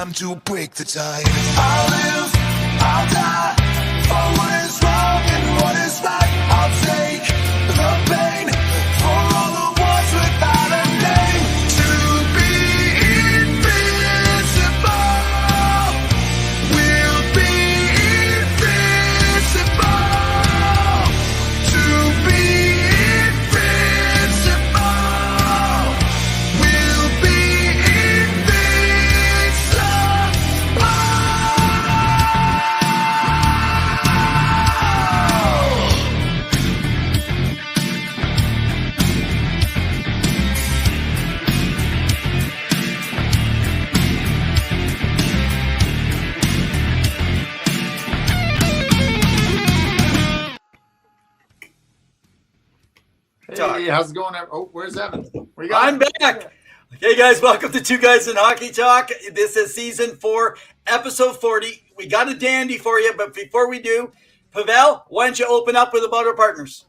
time to break the tie. I'll live, I'll die, for what is wrong and what is right. I'll take the pain for all the ones without a name. To be invincible, we'll be invincible. To be invincible, we'll be Hey, how's it going? Oh, where's Evan? Where you got? I'm back. Hey guys, welcome to Two Guys in Hockey Talk. This is season 4, episode 40. We got a dandy for you, but before we do, Pavel, why don't you open up with about our partners?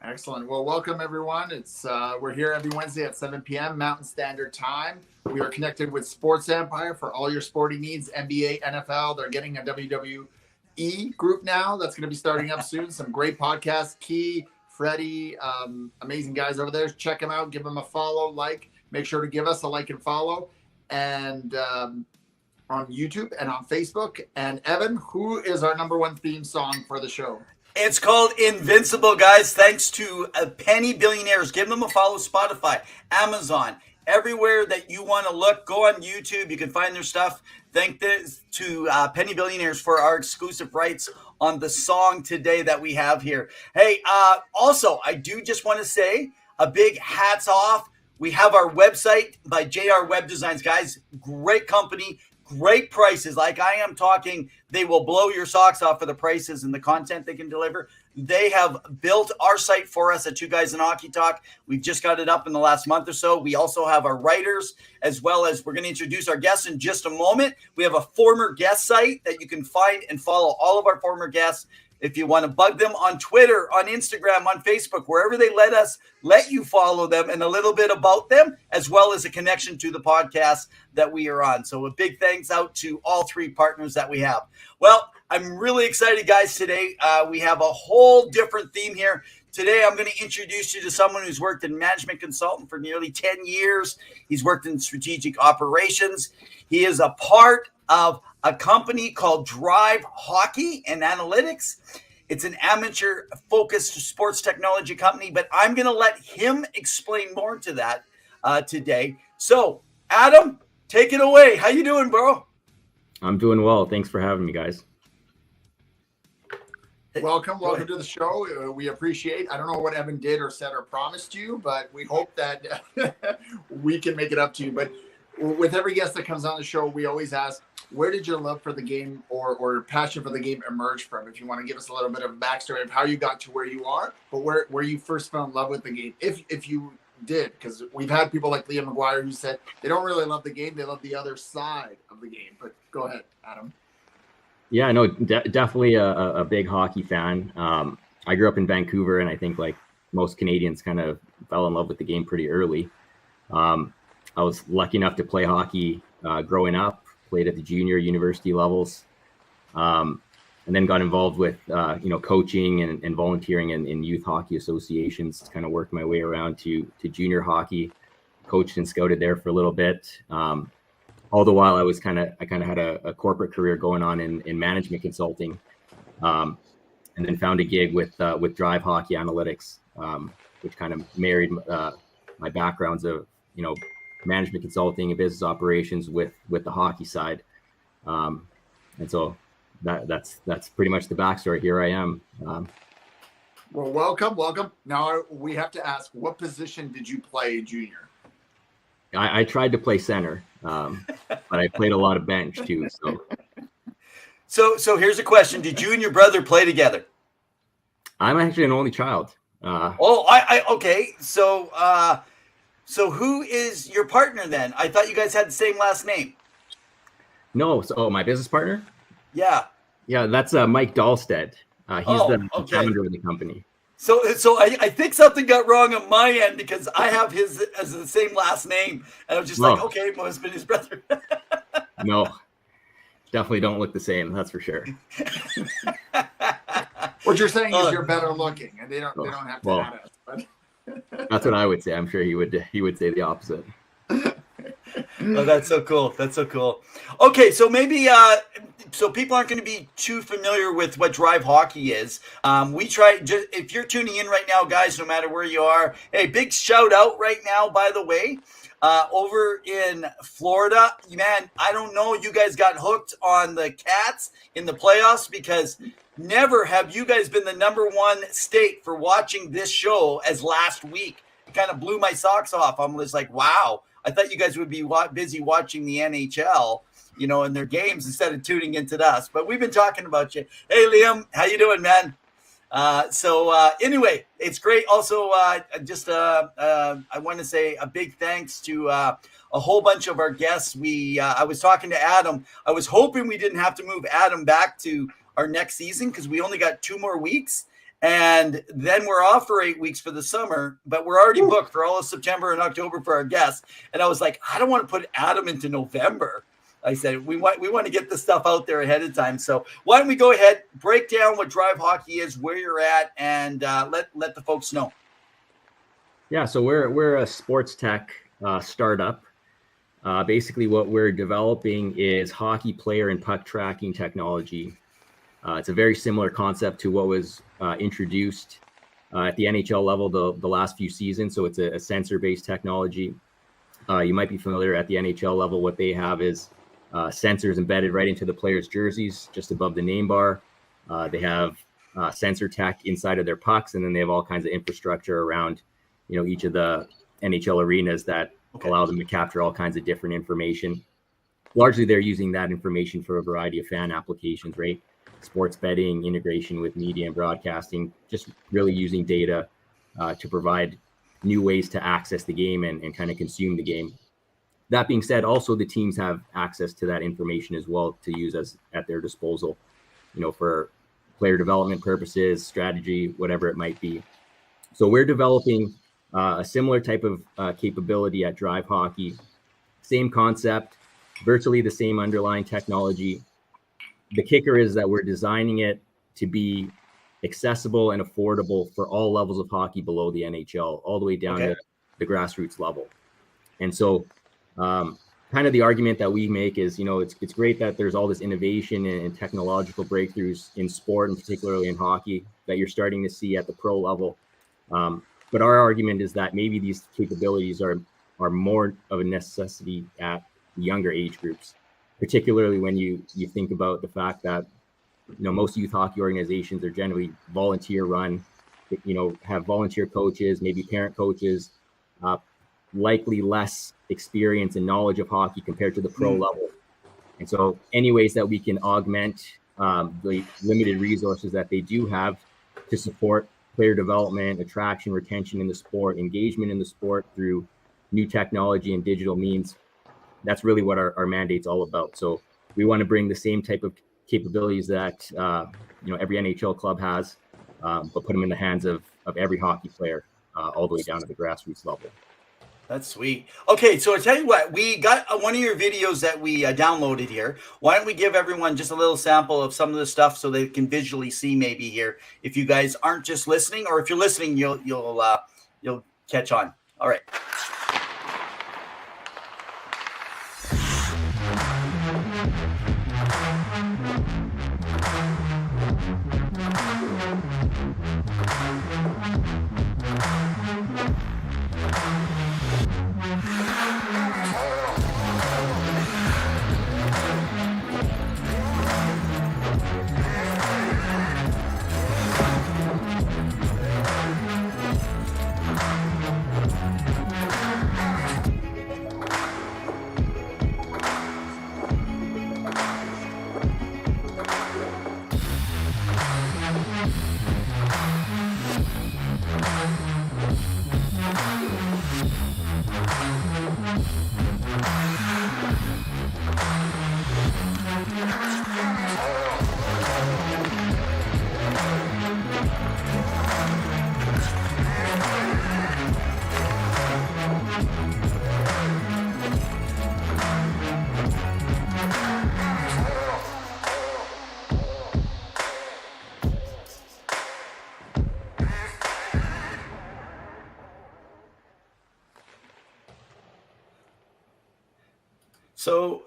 Excellent. Well, welcome everyone. It's we're here every Wednesday at 7 p.m. Mountain Standard Time. We are connected with Sports Empire for all your sporting needs, NBA, NFL. They're getting a WWE group now that's going to be starting up soon. Some great podcasts. Key, Freddie, amazing guys over there. Check them out. Give them a follow, like. Make sure to give us a like and follow. And on YouTube and on Facebook. And Evan, who is our number one theme song for the show? It's called Invincible, guys. Thanks to Penny Billionaires. Give them a follow. Spotify, Amazon, everywhere that you want to look. Go on YouTube. You can find their stuff. Thank to Penny Billionaires for our exclusive rights on the song today that we have here. Hey, also, I do just want to say a big hats off. We have our website by JR Web Designs, guys. Great company, great prices. Like I am talking, they will blow your socks off for the prices and the content they can deliver. They have built our site for us at Two Guys in Hockey Talk. We've just got it up in the last month or so. We also have our writers, as well as we're going to introduce our guests in just a moment. We have a former guest site that you can find and follow all of our former guests. If you want to bug them on Twitter, on Instagram, on Facebook, wherever they let you follow them and a little bit about them, as well as a connection to the podcast that we are on. So a big thanks out to all 3 partners that we have. Well, I'm really excited, guys, today. We have a whole different theme here. Today, I'm going to introduce you to someone who's worked in management consultant for nearly 10 years. He's worked in strategic operations. He is a part of a company called Drive Hockey and Analytics. It's an amateur-focused sports technology company, but I'm going to let him explain more to that today. So, Adam, take it away. How you doing, bro? I'm doing well. Thanks for having me, guys. Welcome to the show. We appreciate. I don't know what Evan did or said or promised you, but we hope that we can make it up to you. But with every guest that comes on the show, we always ask, where did your love for the game or passion for the game emerge from? If you want to give us a little bit of a backstory of how you got to where you are, but where you first fell in love with the game, if you did, because we've had people like Liam McGuire who said they don't really love the game, they love the other side of the game. But go ahead, Adam. Yeah, no, definitely a big hockey fan. I grew up in Vancouver, and I think like most Canadians kind of fell in love with the game pretty early. I was lucky enough to play hockey growing up, played at the junior university levels, and then got involved with, coaching and volunteering in youth hockey associations to kind of work my way around to junior hockey, coached and scouted there for a little bit. All the while I kind of had a corporate career going on in management consulting, and then found a gig with Drive Hockey Analytics, which kind of married my backgrounds of, management consulting and business operations with the hockey side. And so that's pretty much the backstory. Here I am. Well, welcome. Now we have to ask, what position did you play junior? I tried to play center, but I played a lot of bench too. So here's a question: did you and your brother play together? I'm actually an only child. Okay. So who is your partner then? I thought you guys had the same last name. No. So my business partner? Yeah. Yeah, that's Mike Dahlstead. He's the founder of the company. So I think something got wrong on my end because I have his as the same last name, and I was just like, okay, it must have been his brother. No, definitely don't look the same. That's for sure. What you're saying is you're better looking, and they don't have to add us. But that's what I would say. I'm sure he would say the opposite. Oh, that's so cool. That's so cool. Okay, so maybe so people aren't going to be too familiar with what Drive Hockey is. We try, if you're tuning in right now, guys, no matter where you are, hey, big shout out right now, by the way, over in Florida. Man, I don't know, you guys got hooked on the Cats in the playoffs, because never have you guys been the number one state for watching this show as last week. It kind of blew my socks off. I'm just like, wow. I thought you guys would be busy watching the NHL, in their games instead of tuning into us. But we've been talking about you. Hey, Liam, how you doing, man? Anyway, it's great. Also, I want to say a big thanks to a whole bunch of our guests. I was talking to Adam. I was hoping we didn't have to move Adam back to our next season because we only got 2 more weeks. And then we're off for 8 weeks for the summer, but we're already booked for all of September and October for our guests. And I was like, I don't want to put Adam into November. I said, we want to get this stuff out there ahead of time. So why don't we go ahead, break down what Drive Hockey is, where you're at, and let the folks know. Yeah, so we're a sports tech startup. Basically, what we're developing is hockey player and puck tracking technology. It's a very similar concept to what was introduced at the NHL level the last few seasons. So it's a sensor-based technology. You might be familiar at the NHL level. What they have is sensors embedded right into the players' jerseys, just above the name bar. They have sensor tech inside of their pucks, and then they have all kinds of infrastructure around, each of the NHL arenas that allow them to capture all kinds of different information. Largely, they're using that information for a variety of fan applications, right? Sports betting, integration with media and broadcasting, just really using data to provide new ways to access the game and kind of consume the game. That being said, also the teams have access to that information as well to use at their disposal, for player development purposes, strategy, whatever it might be. So we're developing a similar type of capability at Drive Hockey. Same concept, virtually the same underlying technology. The kicker is that we're designing it to be accessible and affordable for all levels of hockey below the NHL, all the way down to the grassroots level. And so kind of the argument that we make is, it's great that there's all this innovation and technological breakthroughs in sport, and particularly in hockey, that you're starting to see at the pro level. But our argument is that maybe these capabilities are more of a necessity at younger age groups, particularly when you think about the fact that, most youth hockey organizations are generally volunteer run, have volunteer coaches, maybe parent coaches, likely less experience and knowledge of hockey compared to the pro level. And so any ways that we can augment the limited resources that they do have to support player development, attraction, retention in the sport, engagement in the sport through new technology and digital means, that's really what our mandate's all about. So we want to bring the same type of capabilities that every NHL club has, but put them in the hands of every hockey player, all the way down to the grassroots level. That's sweet. Okay, so I tell you what, we got one of your videos that we downloaded here. Why don't we give everyone just a little sample of some of the stuff so they can visually see maybe here, if you guys aren't just listening, or if you're listening, you'll catch on. All right.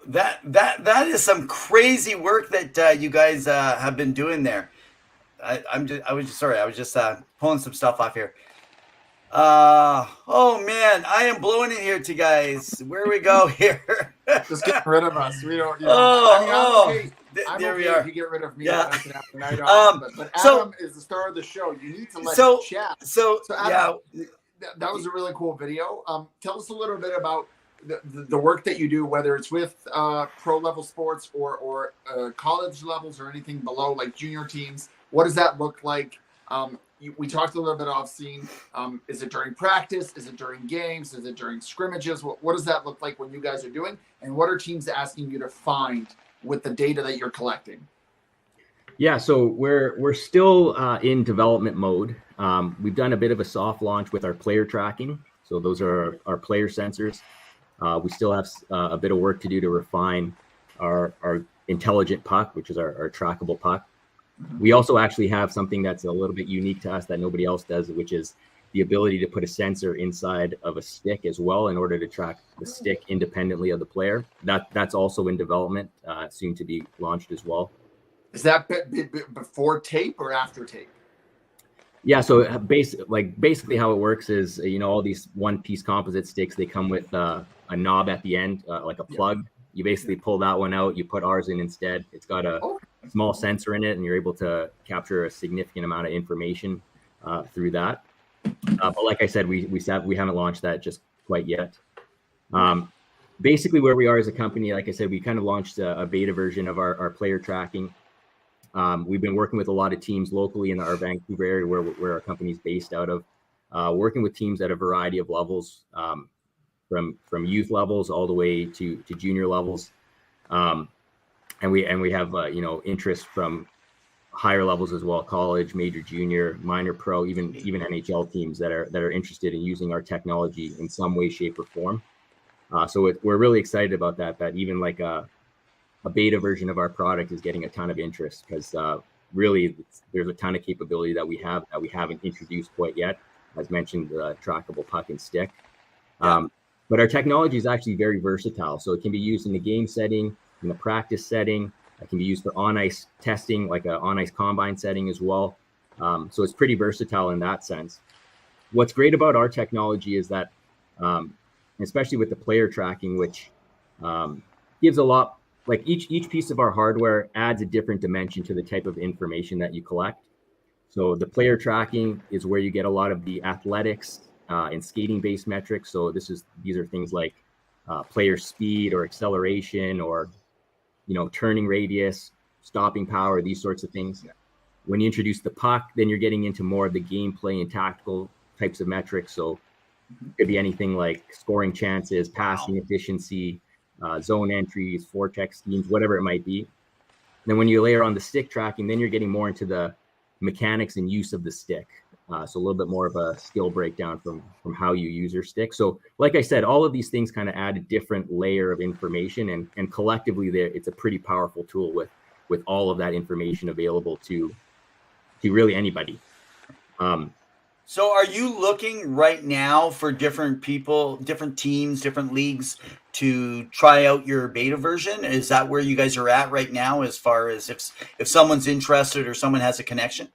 that is some crazy work that you guys have been doing there. I was just pulling some stuff off here. Oh man, I am blowing it here to guys. Where we go here? Just get rid of us. We don't. Oh, I'm okay. I'm there okay we are. if you get rid of me. Yeah. I can have the night off. But Adam is the star of the show. You need to let him chat. So Adam, that was a really cool video. Tell us a little bit about the work that you do, whether it's with pro level sports or college levels or anything below, like junior teams. What does that look like? We talked a little bit off scene. Is it during practice? Is it during games? Is it during scrimmages? What does that look like when you guys are doing? And what are teams asking you to find with the data that you're collecting? Yeah, so we're still in development mode. We've done a bit of a soft launch with our player tracking. So those are our player sensors. We still have a bit of work to do to refine our intelligent puck, which is our trackable puck. We also actually have something that's a little bit unique to us that nobody else does, which is the ability to put a sensor inside of a stick as well in order to track the stick independently of the player. That's also in development, soon to be launched as well. Is that before tape or after tape? Yeah, so basically how it works is, all these one-piece composite sticks, they come with a knob at the end, like a plug. You basically pull that one out, you put ours in instead. It's got a small sensor in it, and you're able to capture a significant amount of information through that. But like I said, we haven't launched that just quite yet. Basically, where we are as a company, like I said, we kind of launched a beta version of our player tracking. We've been working with a lot of teams locally in our Vancouver area, where our company is based out of, working with teams at a variety of levels, from youth levels all the way to junior levels. And we have interest from higher levels as well: college, major, junior, minor, pro, even NHL teams that are interested in using our technology in some way, shape, or form. So we're really excited about that. That even like a beta version of our product is getting a ton of interest, because really there's a ton of capability that we haven't introduced quite yet. As mentioned, the trackable puck and stick. But our technology is actually very versatile, so it can be used in the game setting, in the practice setting. It can be used for on-ice testing, like a on-ice combine setting as well. So it's pretty versatile in that sense. What's great about our technology is that, especially with the player tracking, which gives a lot, like each piece of our hardware adds a different dimension to the type of information that you collect. So the player tracking is where you get a lot of the athletics and skating-based metrics. So these are things like player speed or acceleration, or turning radius, stopping power, these sorts of things. When you introduce the puck, then you're getting into more of the gameplay and tactical types of metrics. So it could be anything like scoring chances, passing efficiency, zone entries, forecheck schemes, whatever it might be. Then when you layer on the stick tracking, then you're getting more into the mechanics and use of the stick. So a little bit more of a skill breakdown from how you use your stick. So like I said, all of these things kind of add a different layer of information, and collectively it's a pretty powerful tool with all of that information available to really anybody. So are you looking right now for different people, different teams, different leagues to try out your beta version? Is that where you guys are at right now, as far as if someone's interested or someone has a connection?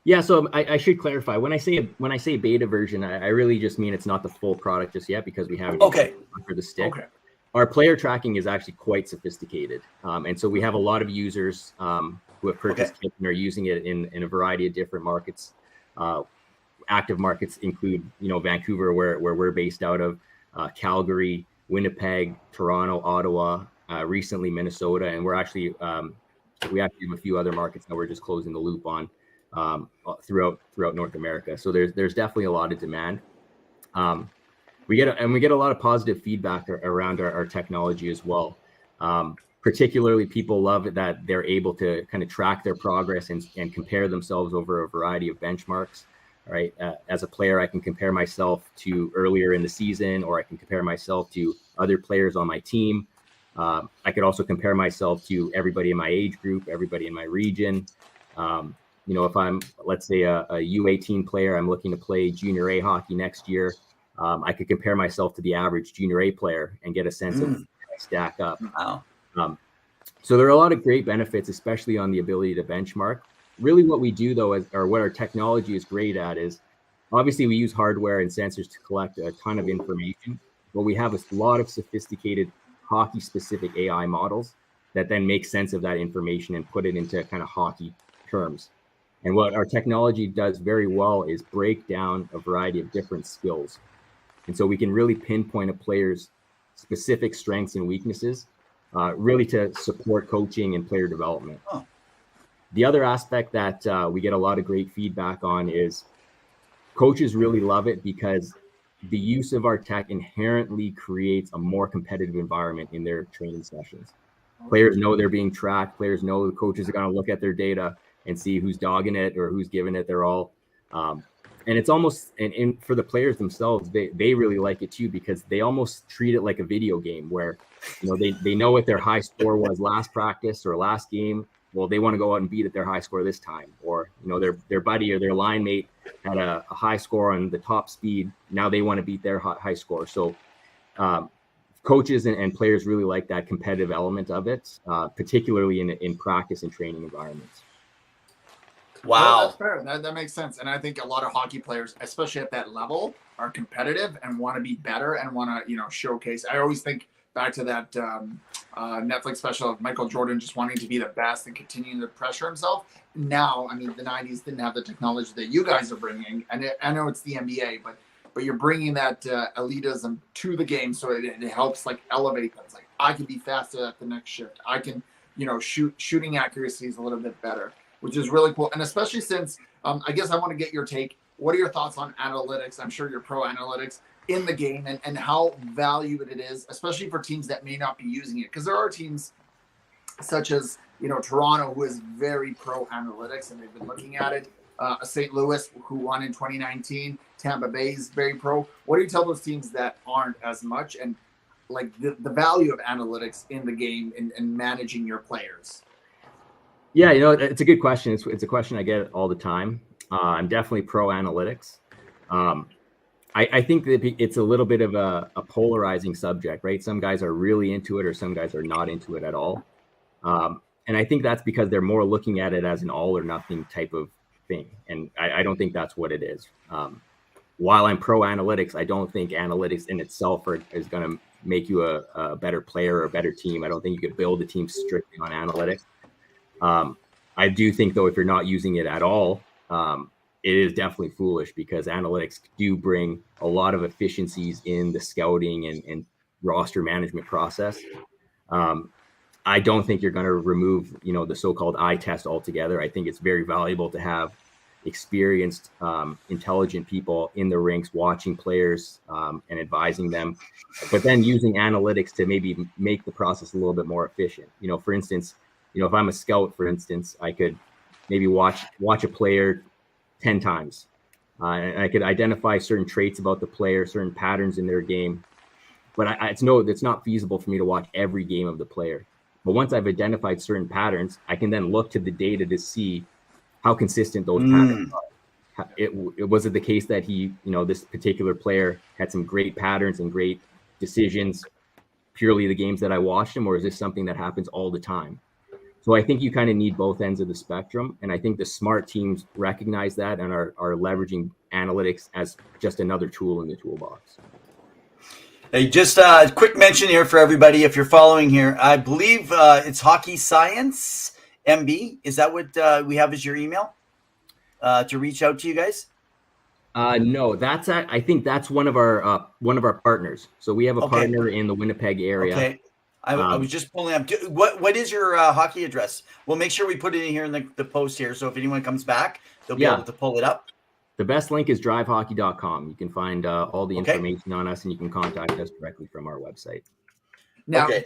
Yeah, so I should clarify. When I say beta version, I really just mean it's not the full product just yet, because we haven't for the stick. Okay. Our player tracking is actually quite sophisticated, and so we have a lot of users who have purchased it and are using it in a variety of different markets. Active markets include, Vancouver, where we're based out of, Calgary, Winnipeg, Toronto, Ottawa, recently Minnesota, and we actually have a few other markets that we're just closing the loop on throughout North America. So there's definitely a lot of demand. We get a lot of positive feedback around our technology as well. Particularly, people love it that they're able to kind of track their progress and compare themselves over a variety of benchmarks. Right, as a player, I can compare myself to earlier in the season, or I can compare myself to other players on my team. I could also compare myself to everybody in my age group, everybody in my region. If I'm, let's say, a U18 player, I'm looking to play junior A hockey next year, I could compare myself to the average junior A player and get a sense of stack up. Wow. So there are a lot of great benefits, especially on the ability to benchmark. Really what we do though, or what our technology is great at, is obviously we use hardware and sensors to collect a ton of information, but we have a lot of sophisticated hockey specific AI models that then make sense of that information and put it into kind of hockey terms. And what our technology does very well is break down a variety of different skills. And so we can really pinpoint a player's specific strengths and weaknesses, really to support coaching and player development. Oh. The other aspect that we get a lot of great feedback on is coaches really love it because the use of our tech inherently creates a more competitive environment in their training sessions. Players know they're being tracked. Players know the coaches are going to look at their data and see who's dogging it or who's giving it their all. And it's almost, and for the players themselves, they really like it too, because they almost treat it like a video game where, they know what their high score was last practice or last game. Well, they want to go out and beat at their high score this time, or, their buddy or their line mate had a high score on the top speed. Now they want to beat their high score. So coaches and players really like that competitive element of it, particularly in practice and training environments. Wow. Well, that's fair. That makes sense. And I think a lot of hockey players, especially at that level, are competitive and want to be better and want to, showcase. I always think back to that Netflix special of Michael Jordan just wanting to be the best and continuing to pressure himself. Now, the 90s didn't have the technology that you guys are bringing. And I know it's the NBA, but you're bringing that elitism to the game, so it helps elevate them. It's like, I can be faster at the next shift. I can, shooting accuracy is a little bit better, which is really cool. And especially since, I guess I want to get your take. What are your thoughts on analytics? I'm sure you're pro analytics in the game, and how valuable it is, especially for teams that may not be using it. Because there are teams such as, Toronto, who is very pro analytics, and they've been looking at it. St. Louis, who won in 2019. Tampa Bay is very pro. What do you tell those teams that aren't as much, and the value of analytics in the game and managing your players? Yeah, it's a good question. It's a question I get all the time. I'm definitely pro analytics. I think that it's a little bit of a polarizing subject, right? Some guys are really into it, or some guys are not into it at all. And I think that's because they're more looking at it as an all or nothing type of thing. And I don't think that's what it is. While I'm pro analytics, I don't think analytics in itself is going to make you a better player or a better team. I don't think you could build a team strictly on analytics. I do think, though, if you're not using it at all, it is definitely foolish, because analytics do bring a lot of efficiencies in the scouting and roster management process. I don't think you're going to remove, the so-called eye test altogether. I think it's very valuable to have experienced, intelligent people in the rinks watching players and advising them, but then using analytics to maybe make the process a little bit more efficient. For instance, if I'm a scout, for instance, I could maybe watch a player 10 times. And I could identify certain traits about the player, certain patterns in their game. But it's not feasible for me to watch every game of the player. But once I've identified certain patterns, I can then look to the data to see how consistent those patterns are. Was it the case that this particular player had some great patterns and great decisions purely the games that I watched him, or is this something that happens all the time? So I think you kind of need both ends of the spectrum. And I think the smart teams recognize that and are leveraging analytics as just another tool in the toolbox. Hey, just a quick mention here for everybody. If you're following here, I believe it's Hockey Science MB. Is that what we have as your email to reach out to you guys? No, I think that's one of our partners. So we have a partner in the Winnipeg area. Okay. I was just pulling up. What is your hockey address? We'll make sure we put it in here in the post here. So if anyone comes back, they'll be able to pull it up. The best link is drivehockey.com. You can find all the information on us, and you can contact us directly from our website. Now, do you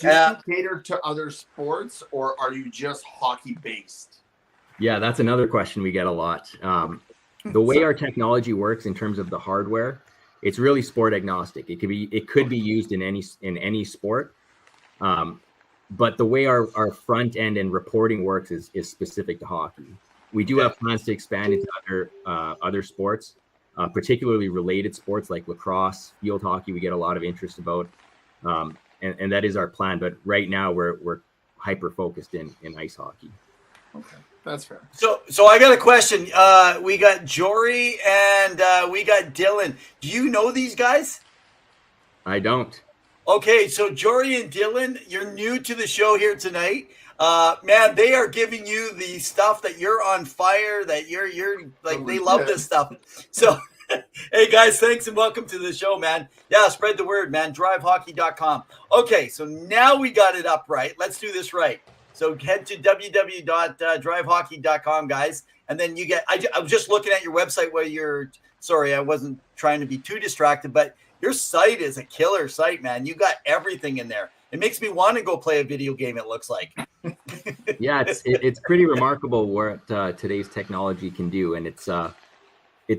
cater to other sports, or are you just hockey based? Yeah, that's another question we get a lot. The way our technology works in terms of the hardware, it's really sport agnostic. It could be used in any sport. But the way our front end and reporting works is specific to hockey. We do have plans to expand into other sports, particularly related sports like lacrosse, field hockey. We get a lot of interest about. and that is our plan. But right now we're hyper focused in ice hockey. Okay, that's fair. So I got a question. We got Jory and we got Dylan. Do you know these guys? I don't. Okay, so Jory and Dylan, you're new to the show here tonight. Man, they are giving you the stuff that you're on fire, that you're like, they love this stuff. So, hey guys, thanks and welcome to the show, man. Yeah, spread the word, man. DriveHockey.com. Okay, so now we got it up right. Let's do this right. So head to www.drivehockey.com, guys. And then you get, I was just looking at your website while sorry, I wasn't trying to be too distracted, but your site is a killer site, man. You got everything in there. It makes me want to go play a video game, it looks like. Yeah, it's pretty remarkable what today's technology can do. And it's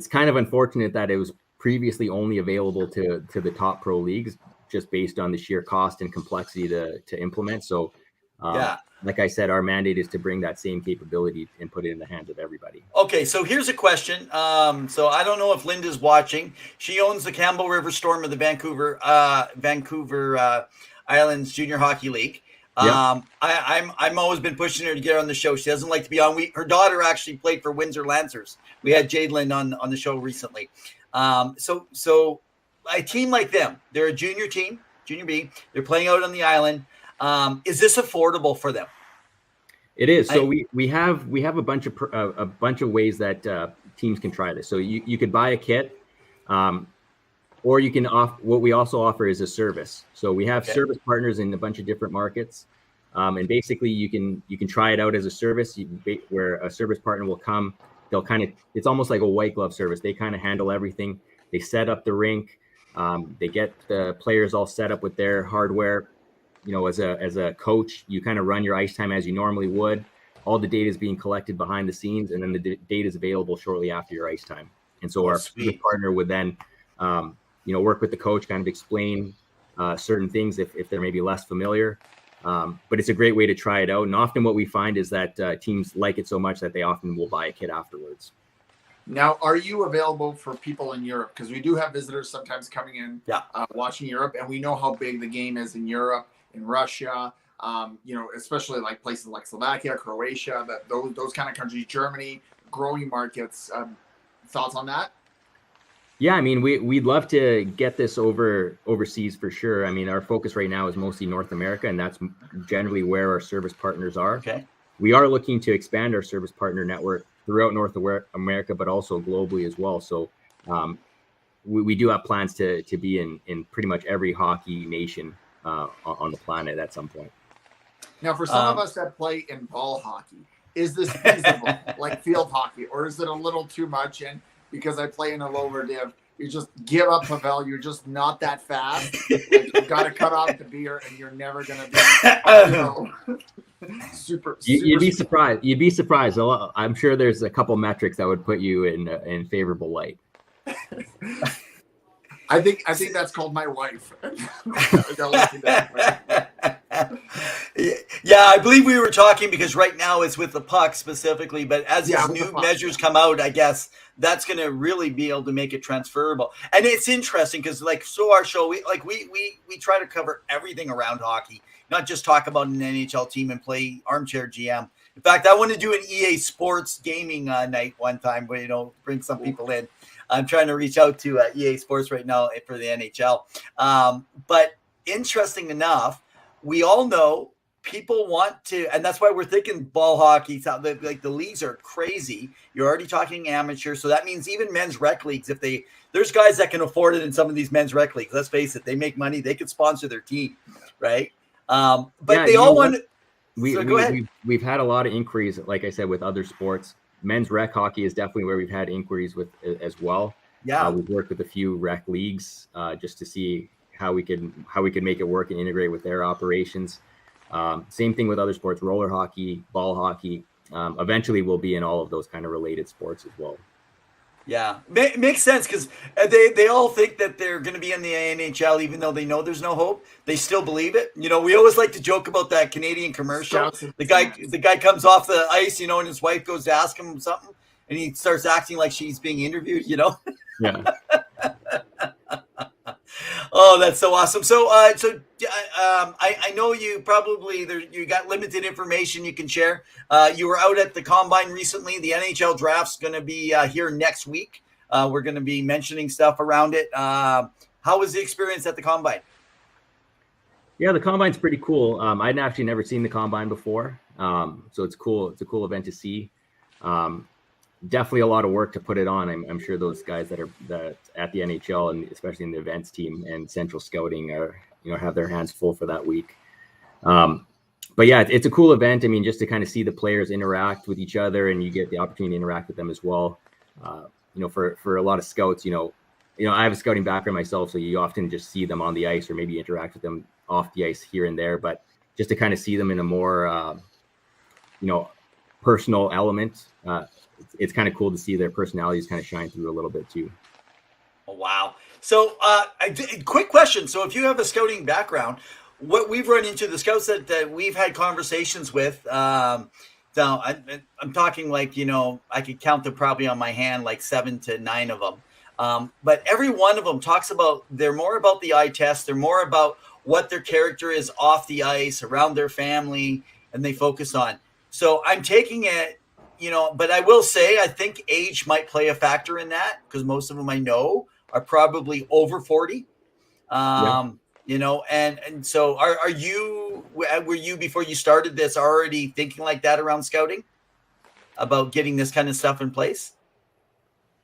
kind of unfortunate that it was previously only available to the top pro leagues, just based on the sheer cost and complexity to implement. So like I said, our mandate is to bring that same capability and put it in the hands of everybody. Okay, so here's a question. So I don't know if Linda's watching. She owns the Campbell River Storm of the Vancouver Islands Junior Hockey League. Yep. I'm always been pushing her to get her on the show. She doesn't like to be on. Her daughter actually played for Windsor Lancers. We had Jadelyn on the show recently. So a team like them, they're a junior team, junior B. They're playing out on the island. Is this affordable for them? It is. So we have a bunch of ways that teams can try this. So you could buy a kit, or you can what we also offer is a service. So we have service partners in a bunch of different markets, and basically you can try it out as a service where a service partner will come. They'll it's almost like a white glove service. They kind of handle everything. They set up the rink. They get the players all set up with their hardware. You know, as a coach, you kind of run your ice time as you normally would. All the data is being collected behind the scenes, and then the data is available shortly after your ice time. And so our partner would then, work with the coach, kind of explain certain things if they're maybe less familiar. But it's a great way to try it out. And often what we find is that teams like it so much that they often will buy a kit afterwards. Now, are you available for people in Europe? Because we do have visitors sometimes coming in, watching Europe, and we know how big the game is in Europe, in Russia, especially like places like Slovakia, Croatia, those kind of countries, Germany, growing markets. Thoughts on that? Yeah, I mean, we'd love to get this overseas for sure. I mean, our focus right now is mostly North America, and that's generally where our service partners are. Okay. We are looking to expand our service partner network throughout North America, but also globally as well. So we do have plans to be in pretty much every hockey nation on the planet at some point. Now, for some of us that play in ball hockey, is this feasible, like field hockey, or is it a little too much? And because I play in a lower div, you just give up Pavel. You're just not that fast. Like, you've got to cut off the beer, and you're never going to be super. You'd be surprised. You'd be surprised. I'm sure there's a couple metrics that would put you in favorable light. I think that's called my wife. Yeah, I believe we were talking because right now it's with the puck specifically, but as these new measures come out, I guess that's going to really be able to make it transferable. And it's interesting because, our show, we try to cover everything around hockey, not just talk about an NHL team and play armchair GM. In fact, I want to do an EA Sports gaming night one time where, bring some people in. I'm trying to reach out to EA Sports right now for the NHL. But interesting enough, we all know people want to, and that's why we're thinking ball hockey. The leagues are crazy. You're already talking amateur. So that means even men's rec leagues, there's guys that can afford it in some of these men's rec leagues. Let's face it, they make money. They could sponsor their team, right? But they all want to. Go ahead. We've had a lot of inquiries, like I said, with other sports. Men's rec hockey is definitely where we've had inquiries with as well. Yeah, we've worked with a few rec leagues just to see how we could make it work and integrate with their operations. Same thing with other sports, roller hockey, ball hockey. Eventually, we'll be in all of those kind of related sports as well. Yeah, makes sense because they all think that they're going to be in the NHL, even though they know there's no hope. They still believe it. We always like to joke about that Canadian commercial. The guy comes off the ice, and his wife goes to ask him something, and he starts acting like she's being interviewed. Yeah. Oh, that's so awesome. So, I know you probably you got limited information you can share. You were out at the combine recently. The NHL draft's going to be here next week. We're going to be mentioning stuff around it. How was the experience at the combine? Yeah, the combine's pretty cool. I'd actually never seen the combine before, so it's cool. It's a cool event to see. Definitely a lot of work to put it on. I'm sure those guys that at the NHL and especially in the events team and central scouting are have their hands full for that week. But yeah, it's a cool event. I mean, just to kind of see the players interact with each other, and you get the opportunity to interact with them as well. For a lot of scouts, I have a scouting background myself, so you often just see them on the ice or maybe interact with them off the ice here and there. But just to kind of see them in a more personal element. It's kind of cool to see their personalities kind of shine through a little bit too. Oh, wow. So quick question. So if you have a scouting background, what we've run into, the scouts that we've had conversations with, I'm talking like, I could count them probably on my hand, like 7 to 9 of them. But every one of them talks about, they're more about the eye test. They're more about what their character is off the ice, around their family, and they focus on. So I'm taking it, but I will say, I think age might play a factor in that, because most of them I know are probably over 40. And so were you, before you started this, already thinking like that around scouting about getting this kind of stuff in place?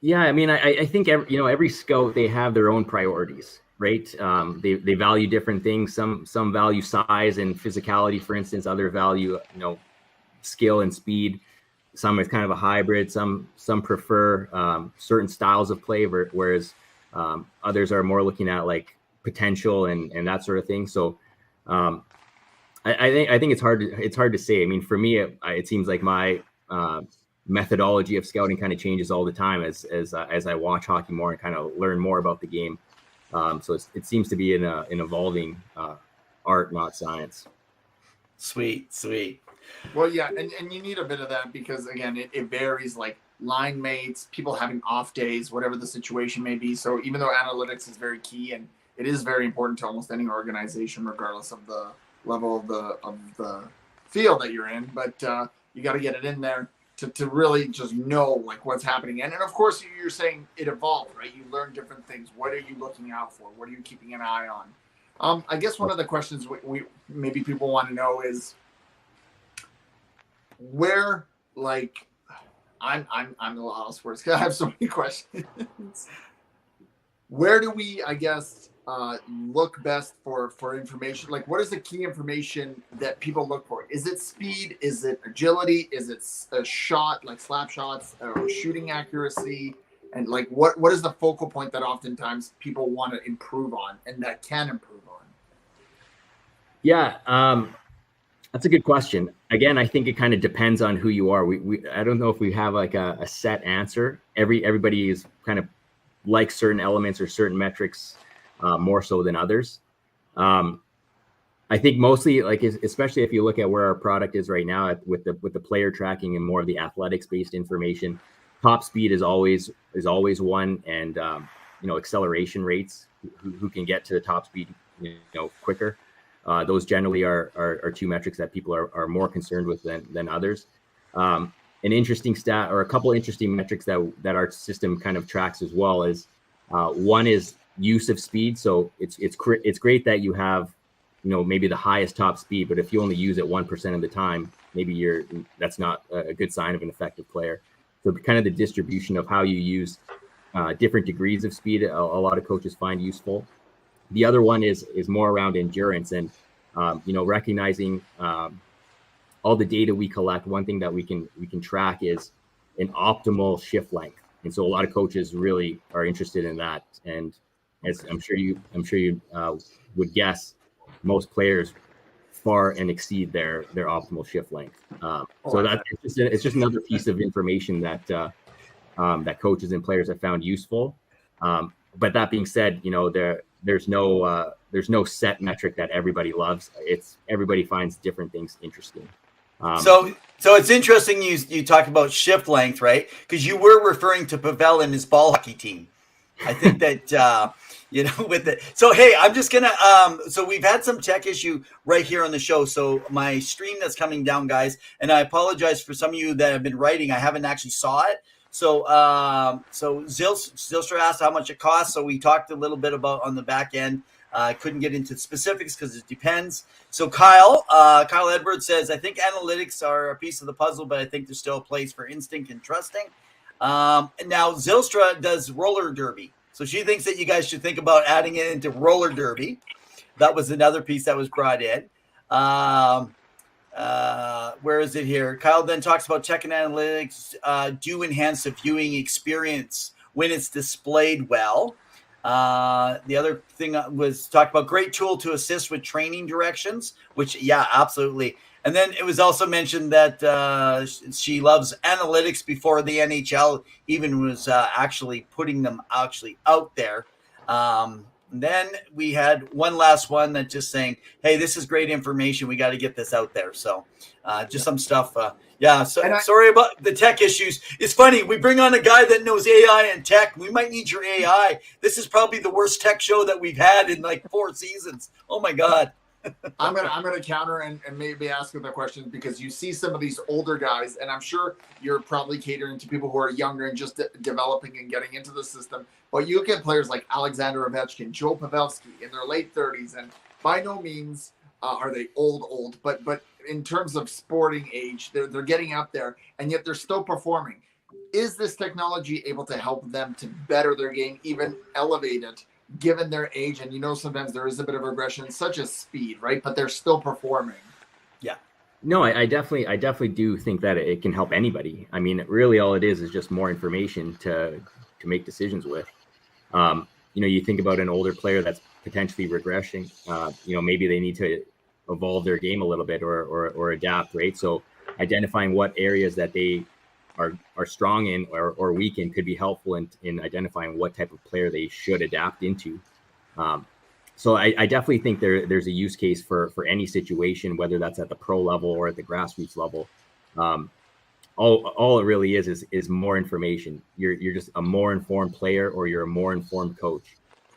Yeah. I mean, I think every scout, they have their own priorities, right? They value different things. Some value size and physicality, for instance, other value, skill and speed. Some is kind of a hybrid. Some prefer certain styles of play, whereas others are more looking at like potential and that sort of thing. So I think it's hard to say. I mean, for me, it seems like my methodology of scouting kind of changes all the time as I watch hockey more and kind of learn more about the game. So it seems to be an evolving art, not science. Sweet. Well, yeah, and you need a bit of that because, again, it varies, like line mates, people having off days, whatever the situation may be. So even though analytics is very key and it is very important to almost any organization, regardless of the level of the field that you're in, but you got to get it in there to really just know like what's happening. And of course, you're saying it evolved, right? You learn different things. What are you looking out for? What are you keeping an eye on? I guess one of the questions we maybe people want to know is, where, like, I'm a lost words because I have so many questions. Where do we, I guess, look best for information? Like, what is the key information that people look for? Is it speed? Is it agility? Is it a shot, like slap shots, or shooting accuracy? And like, what is the focal point that oftentimes people want to improve on and that can improve on? Yeah. That's a good question. Again, I think it kind of depends on who you are. I don't know if we have like a set answer. Everybody is kind of like certain elements or certain metrics more so than others. I think mostly, like, especially if you look at where our product is right now with the player tracking and more of the athletics based information, top speed is always one, and acceleration rates, who can get to the top speed quicker. Those generally are two metrics that people are more concerned with than others. An interesting stat, or a couple interesting metrics that our system kind of tracks as well, is one is use of speed. So it's great that you have maybe the highest top speed, but if you only use it 1% of the time, maybe that's not a good sign of an effective player. So kind of the distribution of how you use different degrees of speed, a lot of coaches find useful. The other one is more around endurance and, recognizing all the data we collect. One thing that we can track is an optimal shift length. And so a lot of coaches really are interested in that. And as I'm sure you would guess, most players far and exceed their optimal shift length. So that it's just another piece of information that coaches and players have found useful. But that being said, there's no set metric that everybody loves. Everybody finds different things interesting. So it's interesting you talk about shift length, right? Because you were referring to Pavel and his ball hockey team. I think that with it. So, hey, I'm just going to, so we've had some tech issue right here on the show. So my stream that's coming down, guys, and I apologize for some of you that have been writing. I haven't actually saw it. So, Zilstra asked how much it costs. So we talked a little bit about on the back end. I couldn't get into specifics because it depends. So Kyle Edwards says, I think analytics are a piece of the puzzle, but I think there's still a place for instinct and trusting. Now Zilstra does roller derby. So she thinks that you guys should think about adding it into roller derby. That was another piece that was brought in. Where is it here? Kyle then talks about tech and analytics do enhance the viewing experience when it's displayed well. The other thing was talk about great tool to assist with training directions, which, yeah, absolutely. And then it was also mentioned that she loves analytics before the NHL even was actually putting them out there. And then we had one last one that just saying, hey, this is great information. We got to get this out there. So just some stuff. Sorry about the tech issues. It's funny. We bring on a guy that knows AI and tech. We might need your AI. This is probably the worst tech show that we've had in like 4 seasons. Oh, my God. I'm gonna counter and maybe ask the question, because you see some of these older guys, and I'm sure you're probably catering to people who are younger and just developing and getting into the system. But you look at players like Alexander Ovechkin, Joe Pavelski in their late 30s, and by no means are they old, but in terms of sporting age, they're getting up there, and yet they're still performing. Is this technology able to help them to better their game, even elevate it, given their age? And sometimes there is a bit of regression, such as speed, right? But they're still performing. Yeah. No, I definitely do think that it can help anybody. I mean, really all it is just more information to make decisions with. You think about an older player that's potentially regressing, maybe they need to evolve their game a little bit or adapt, right? So identifying what areas that they are strong in or weak in could be helpful in identifying what type of player they should adapt into. So I definitely think there's a use case for any situation, whether that's at the pro level or at the grassroots level. All it really is more information. You're just a more informed player, or you're a more informed coach.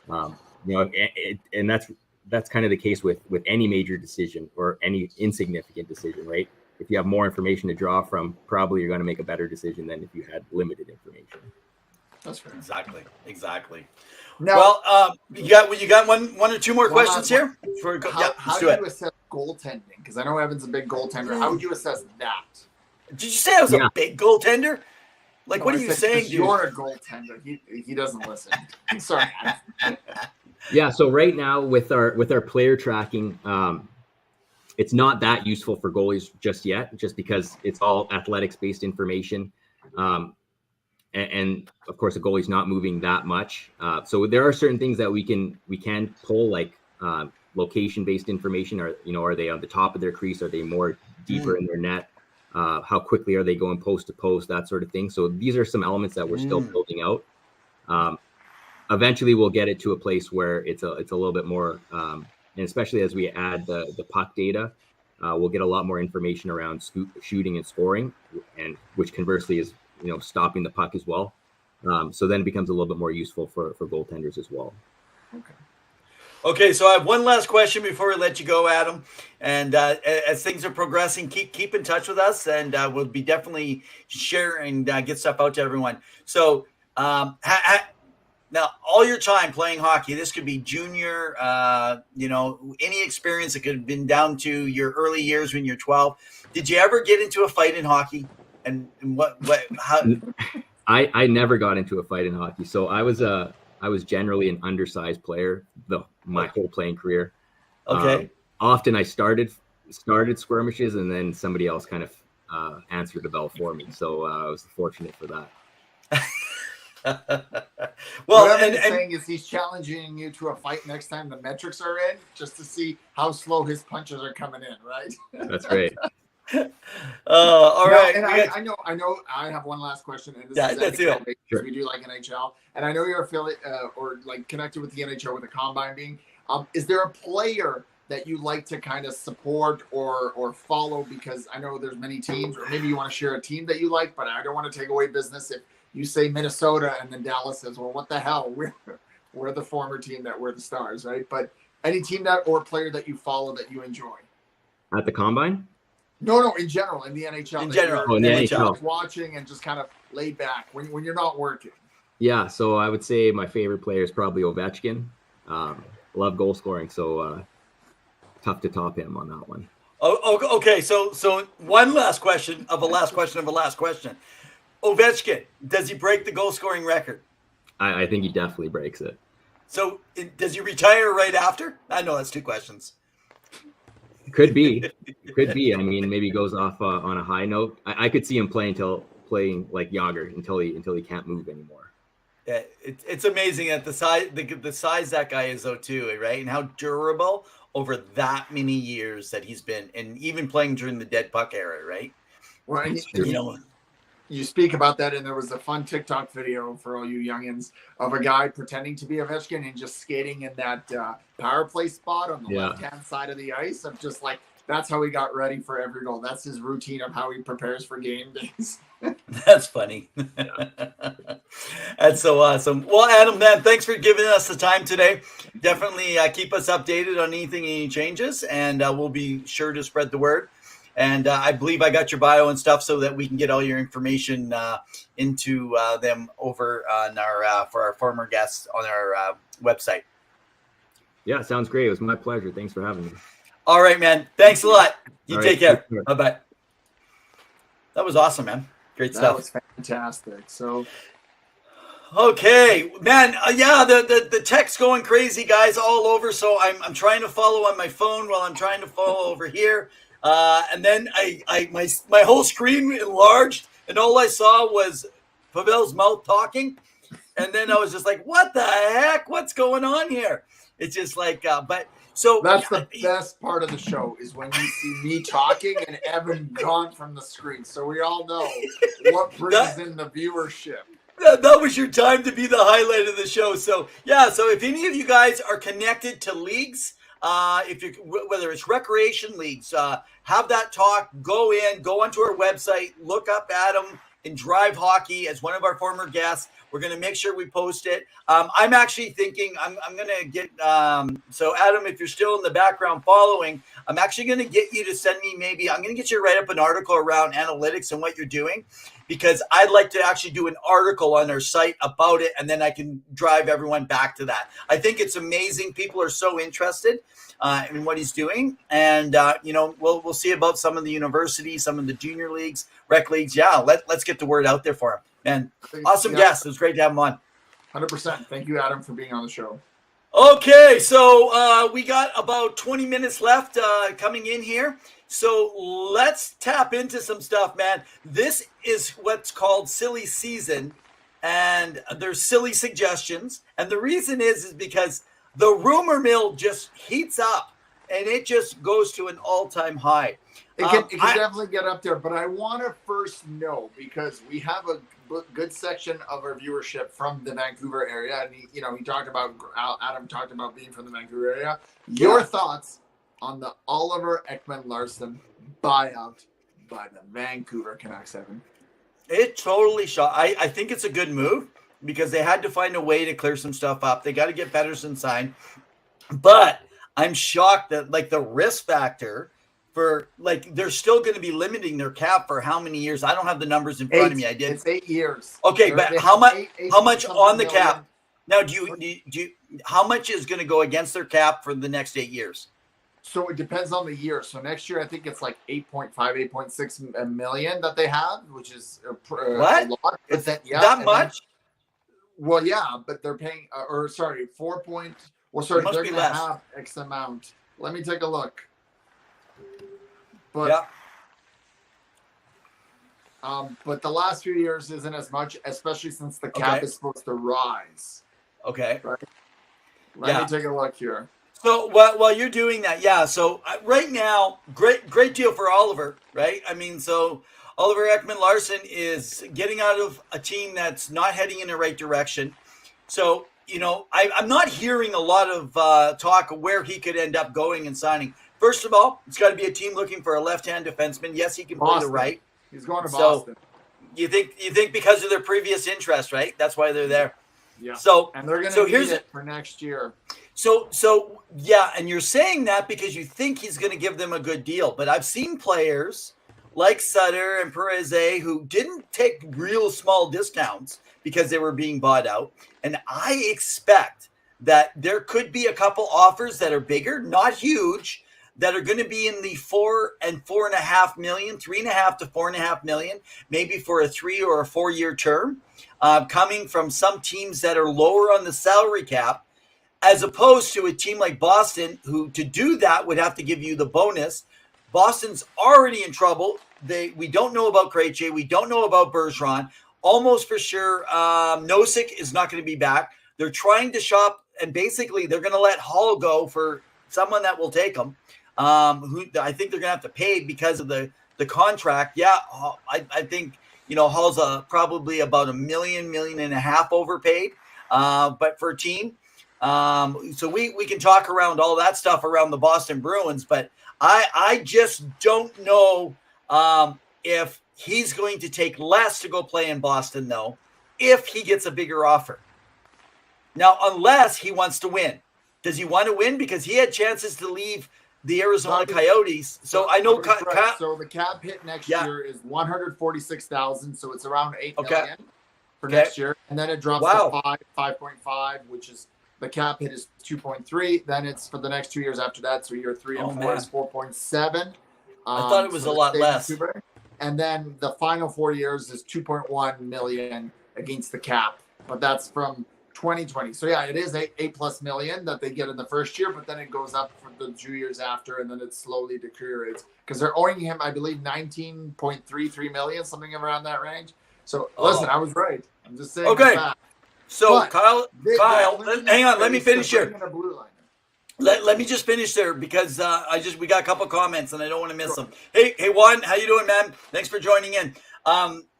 And that's kind of the case with any major decision or any insignificant decision, right? If you have more information to draw from, probably you're going to make a better decision than if you had limited information. That's fair. Exactly. Now, well, you got one or two more questions here? How do you assess goaltending? Because I know Evan's a big goaltender. How would you assess that? Did you say I was a big goaltender? Like, what are you saying, dude? You're a goaltender. He doesn't listen. I'm sorry. Yeah. So right now with our player tracking, it's not that useful for goalies just yet, just because it's all athletics-based information. And of course, the goalie's not moving that much. So there are certain things that we can pull, like location-based information. Are they on the top of their crease? Are they more deeper in their net? How quickly are they going post to post? That sort of thing. So these are some elements that we're still building out. Eventually, we'll get it to a place where it's a little bit more. And especially as we add the puck data, we'll get a lot more information around shooting and scoring, and which conversely is stopping the puck as well. So then it becomes a little bit more useful for goaltenders as well. Okay, so I have one last question before we let you go, Adam. And as things are progressing, keep in touch with us, and we'll be definitely sharing get stuff out to everyone. So now, all your time playing hockey, this could be junior, any experience that could have been down to your early years when you're 12. Did you ever get into a fight in hockey? And how? I never got into a fight in hockey. So I was generally an undersized player my whole playing career. Okay. Often I started skirmishes, and then somebody else kind of answered the bell for me. So I was fortunate for that. Well, what I'm saying is he's challenging you to a fight next time the metrics are in, just to see how slow his punches are coming in, right? That's right. All right. And I know. I have one last question, and this is NHL based, sure. We do like NHL, and I know you're affiliate or like connected with the NHL with the combine being. Is there a player that you like to kind of support or follow? Because I know there's many teams, or maybe you want to share a team that you like, but I don't want to take away business if you say Minnesota and then Dallas says, well, what the hell? we're the former team that we're the Stars, right? But any team that or player that you follow that you enjoy. At the combine? No, in general, in the NHL. In general, in the NHL. Watching and just kind of laid back when you're not working. Yeah, so I would say my favorite player is probably Ovechkin. Love goal scoring, so tough to top him on that one. Oh, okay. So one last question of a last question of a last question. Ovechkin, does he break the goal scoring record? I think he definitely breaks it. So does he retire right after? I know that's two questions. Could be. I mean, maybe he goes off on a high note. I could see him playing like Yager until he can't move anymore. Yeah, it's amazing at the size that guy is though too, right? And how durable over that many years that he's been, and even playing during the dead puck era, right? Well, you speak about that, and there was a fun TikTok video for all you youngins of a guy pretending to be Ovechkin and just skating in that power play spot on the left-hand side of the ice. Of just like, that's how he got ready for every goal. That's his routine of how he prepares for game days. That's funny. That's so awesome. Well, Adam, man, thanks for giving us the time today. Definitely keep us updated on any changes, and we'll be sure to spread the word. And I believe I got your bio and stuff so that we can get all your information into them over on our for our former guests on our website. Yeah, sounds great. It was my pleasure. Thanks for having me. All right, man. Thanks a lot. You take care. Take care. Bye-bye. That was awesome, man. Great stuff. That was fantastic. So, okay, man. The text going crazy, guys, all over. So I'm trying to follow on my phone while I'm trying to follow over here. And then my whole screen enlarged, and all I saw was Pavel's mouth talking. And then I was just like, what the heck? What's going on here? It's just like, but so that's the best part of the show is when you see me talking and Evan gone from the screen. So we all know what brings in the viewership. That was your time to be the highlight of the show. So so if any of you guys are connected to leagues, if you whether it's recreation leagues, have that talk. Go onto our website, look up Adam in Drive Hockey as one of our former guests. We're going to make sure we post it. I'm actually thinking I'm going to get so Adam, if you're still in the background following, I'm actually going to get you to send me I'm going to get you to write up an article around analytics and what you're doing, because I'd like to actually do an article on our site about it, and then I can drive everyone back to that. I think it's amazing. People are so interested in what he's doing, and we'll see about some of the universities, some of the junior leagues, rec leagues. Yeah, let's get the word out there for him. And awesome guest. It was great to have him on. 100%. Thank you, Adam, for being on the show. Okay, so we got about 20 minutes left coming in here. So let's tap into some stuff, man. This is what's called silly season, and there's silly suggestions. And the reason is because the rumor mill just heats up, and it just goes to an all-time high. It can definitely get up there, but I want to first know, because we have a good section of our viewership from the Vancouver area, and Adam talked about being from the Vancouver area. Your thoughts on the Oliver Ekman-Larsson buyout by the Vancouver Canucks, Evan? It totally shot. I think it's a good move because they had to find a way to clear some stuff up. They got to get Pettersson signed, but I'm shocked that the risk factor for they're still going to be limiting their cap for how many years? I don't have the numbers in front of me. I did. It's 8 years. Okay, but how much on the cap? Now, do you how much is going to go against their cap for the next 8 years? So it depends on the year. So next year, I think it's 8.5, 8.6 million that they have, which is a lot. Is that much? Well, yeah, but they're paying, 4 point. Well, sorry, they're going to have X amount. Let me take a look. But but the last few years isn't as much, especially since the cap is supposed to rise. Okay. Right. Let me take a look here. So while you're doing that, so right now, great deal for Oliver, right? I mean, so Oliver Ekman-Larsson is getting out of a team that's not heading in the right direction. So, I'm not hearing a lot of talk of where he could end up going and signing. First of all, it's got to be a team looking for a left-hand defenseman. Yes, he can play the right. He's going to Boston. You think because of their previous interest, right? That's why they're there. Yeah. So and they're going so to here's need it for next year. So yeah, and you're saying that because you think he's going to give them a good deal. But I've seen players like Sutter and Perez who didn't take real small discounts because they were being bought out. And I expect that there could be a couple offers that are bigger, not huge, that are going to be in the 4 and 4.5 million, 3.5 to 4.5 million, maybe for a 3 or a 4 year term, coming from some teams that are lower on the salary cap, as opposed to a team like Boston, who to do that would have to give you the bonus. Boston's already in trouble. We don't know about Krejci. We don't know about Bergeron. Almost for sure, Nosek is not going to be back. They're trying to shop, and basically they're going to let Hall go for someone that will take him. Who I think they're going to have to pay because of the contract. Yeah, I think Hall's probably about $1 million, $1.5 million overpaid. But for a team. So we can talk around all that stuff around the Boston Bruins, but I just don't know if he's going to take less to go play in Boston, though, if he gets a bigger offer. Now, unless he wants to win. Does he want to win? Because he had chances to leave the Arizona Coyotes. So I know. So the cap hit next year is $146,000. So it's around $8 million for next year, and then it drops to 5.5, which is the cap hit is 2.3. Then it's for the next 2 years after that. So year 3 and 4 is 4.7. I thought it was a lot less. And then the final 4 years is 2.1 million against the cap, but that's from 2020. So yeah, it is $8+ million that they get in the first year, but then it goes up for the 2 years after, and then it slowly deteriorates because they're owing him, I believe, 19.33 million, something around that range. So listen, I was right. I'm just saying. Okay. So but Kyle, hang on. Let me finish here. Let me just finish there because we got a couple comments and I don't want to miss them. Hey Juan, how you doing, man? Thanks for joining in.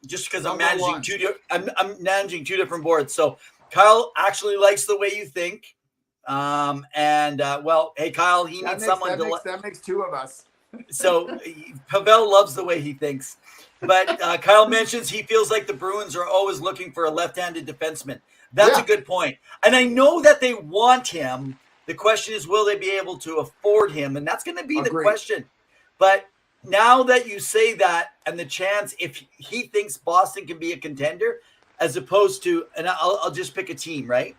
Just because I'm managing two different boards. So Kyle actually likes the way you think. Hey Kyle, that makes two of us. So Pavel loves the way he thinks. But Kyle mentions he feels like the Bruins are always looking for a left-handed defenseman. That's a good point. And I know that they want him. The question is, will they be able to afford him? And that's going to be the question. But now that you say that, and the chance, if he thinks Boston can be a contender, as opposed to, and I'll just pick a team, right?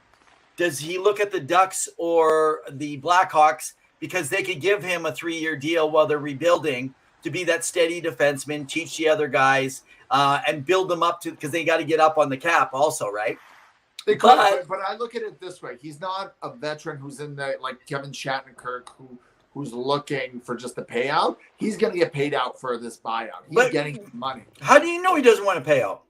Does he look at the Ducks or the Blackhawks because they could give him a 3-year deal while they're rebuilding to be that steady defenseman, teach the other guys, and build them up to, because they got to get up on the cap also, right? But I look at it this way. He's not a veteran who's in the, like Kevin Shattenkirk, who's looking for just a payout. He's going to get paid out for this buyout. He's getting money. How do you know he doesn't want to pay out?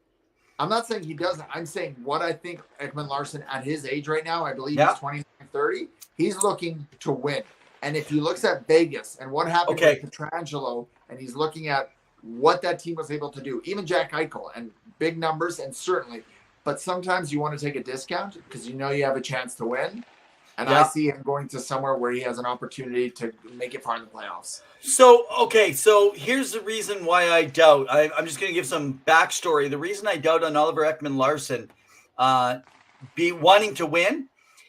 I'm not saying he doesn't. I'm saying what I think Ekman Larson at his age right now, I believe he's 29, 30, he's looking to win. And if he looks at Vegas and what happened with Pietrangelo, and he's looking at what that team was able to do, even Jack Eichel, and big numbers, and certainly, but sometimes you want to take a discount because you know you have a chance to win. And I see him going to somewhere where he has an opportunity to make it far in the playoffs. So here's the reason why I doubt. I'm just going to give some backstory. The reason I doubt on Oliver Ekman-Larsson be wanting to win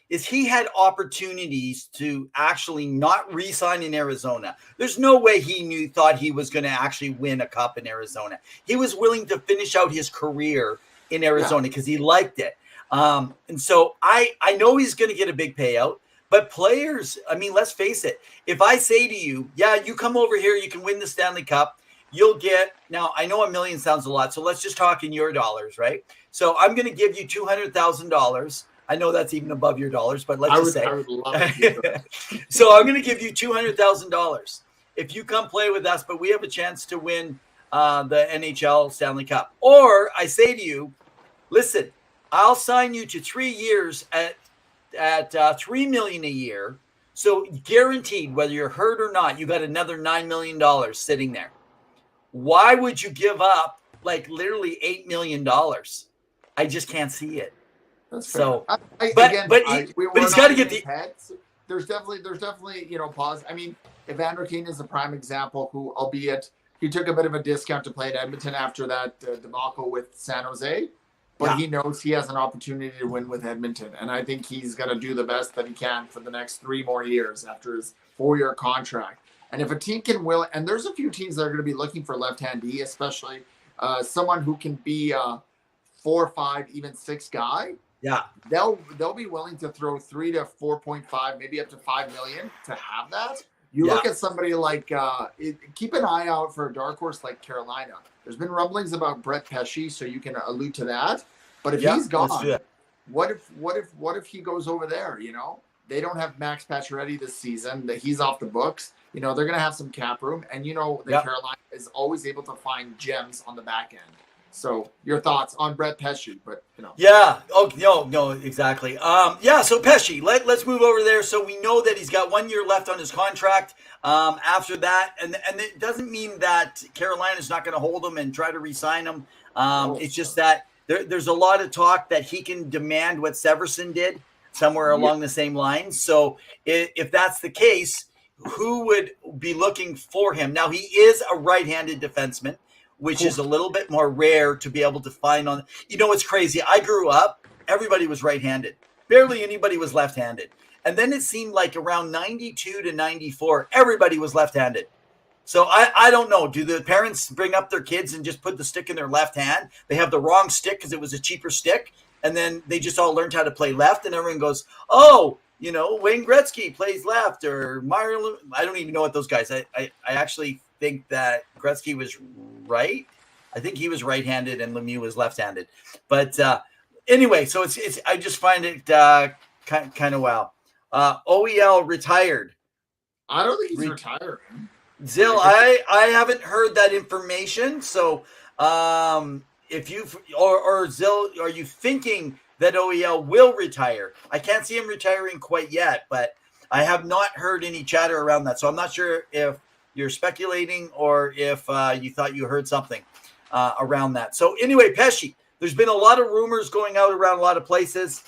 is he had opportunities to actually not re-sign in Arizona. There's no way he thought he was going to actually win a cup in Arizona. He was willing to finish out his career in Arizona because he liked it. And so I know he's going to get a big payout, but players, I mean, let's face it. If I say to you, you come over here, you can win the Stanley Cup. You'll get, now I know $1 million sounds a lot. So let's just talk in your dollars, right? So I'm going to give you $200,000. I know that's even above your dollars, but let's just say. I would love it. So I'm going to give you $200,000 if you come play with us, but we have a chance to win the NHL Stanley Cup. Or I say to you, listen, I'll sign you to 3 years at $3 million a year. So guaranteed, whether you're hurt or not, you got another $9 million sitting there. Why would you give up like literally $8 million? I just can't see it. That's so, he's got to get the heads. There's definitely pause. I mean, Evander Kane is a prime example who, albeit he took a bit of a discount to play at Edmonton after that debacle with San Jose. but Yeah. he knows he has an opportunity to win with Edmonton. And I think he's going to do the best that he can for the next 3 more years after his 4-year contract. And if a team can will, and there's a few teams that are going to be looking for left-handed, especially someone who can be a 4, 5, even 6 guy. Yeah. They'll be willing to throw 3 to 4.5, maybe up to 5 million to have that. You look at somebody like keep an eye out for a dark horse like Carolina. There's been rumblings about Brett Pesce, so you can allude to that. But if he's gone, what if he goes over there? You know, they don't have Max Pacioretty this season. That he's off the books. You know, they're going to have some cap room, and you know that Carolina is always able to find gems on the back end. So your thoughts on Brett Pesce, but you know. Yeah. Oh, no, exactly. So Pesce, let's move over there. So we know that he's got 1 year left on his contract. After that, and it doesn't mean that Carolina's not going to hold him and try to re-sign him. It's just that there's a lot of talk that he can demand what Severson did somewhere along the same lines. So if that's the case, who would be looking for him? Now, he is a right-handed defenseman, which is a little bit more rare to be able to find on. You know, it's crazy. I grew up, everybody was right-handed. Barely anybody was left-handed. And then it seemed like around 92 to 94, everybody was left-handed. So I don't know. Do the parents bring up their kids and just put the stick in their left hand? They have the wrong stick because it was a cheaper stick. And then they just all learned how to play left. And everyone goes, oh, you know, Wayne Gretzky plays left, or Mario. I don't even know what those guys. I actually think that Gretzky was right. I think he was right-handed and Lemieux was left-handed. But anyway, so it's I just find it kind of wow. OEL retired. I don't think he's retiring. Zill, I haven't heard that information. So if you or Zill, are you thinking that OEL will retire? I can't see him retiring quite yet, but I have not heard any chatter around that. So I'm not sure if you're speculating or if you thought you heard something around that. So anyway, Pesce, there's been a lot of rumors going out around a lot of places.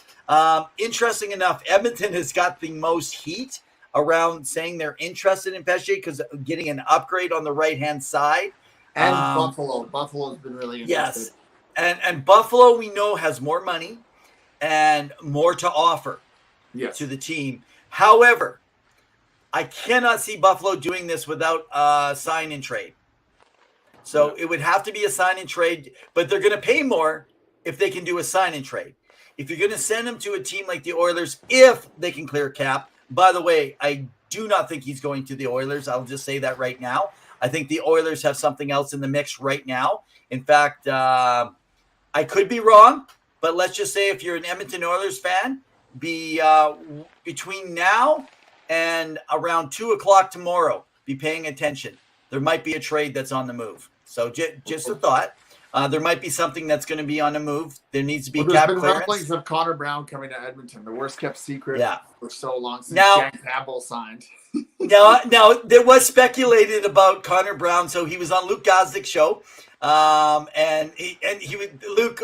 Interesting enough, Edmonton has got the most heat around saying they're interested in Pesce because getting an upgrade on the right-hand side. And Buffalo. Buffalo's been really interested. Yes. And Buffalo, we know, has more money and more to offer to the team. However, I cannot see Buffalo doing this without a sign and trade. So it would have to be a sign and trade, but they're going to pay more if they can do a sign and trade. If you're going to send him to a team like the Oilers, if they can clear cap, by the way, I do not think he's going to the Oilers. I'll just say that right now. I think the Oilers have something else in the mix right now. In fact, I could be wrong, but let's just say if you're an Edmonton Oilers fan, between now and around 2:00 tomorrow, be paying attention. There might be a trade that's on the move. So just a thought. There might be something that's going to be on the move. There needs to be cap clearance. There's been rumblings of Connor Brown coming to Edmonton, the worst kept secret for so long since Jan Campbell signed. Now, there was speculated about Connor Brown. So he was on Luke Gosdick's show. And he would Luke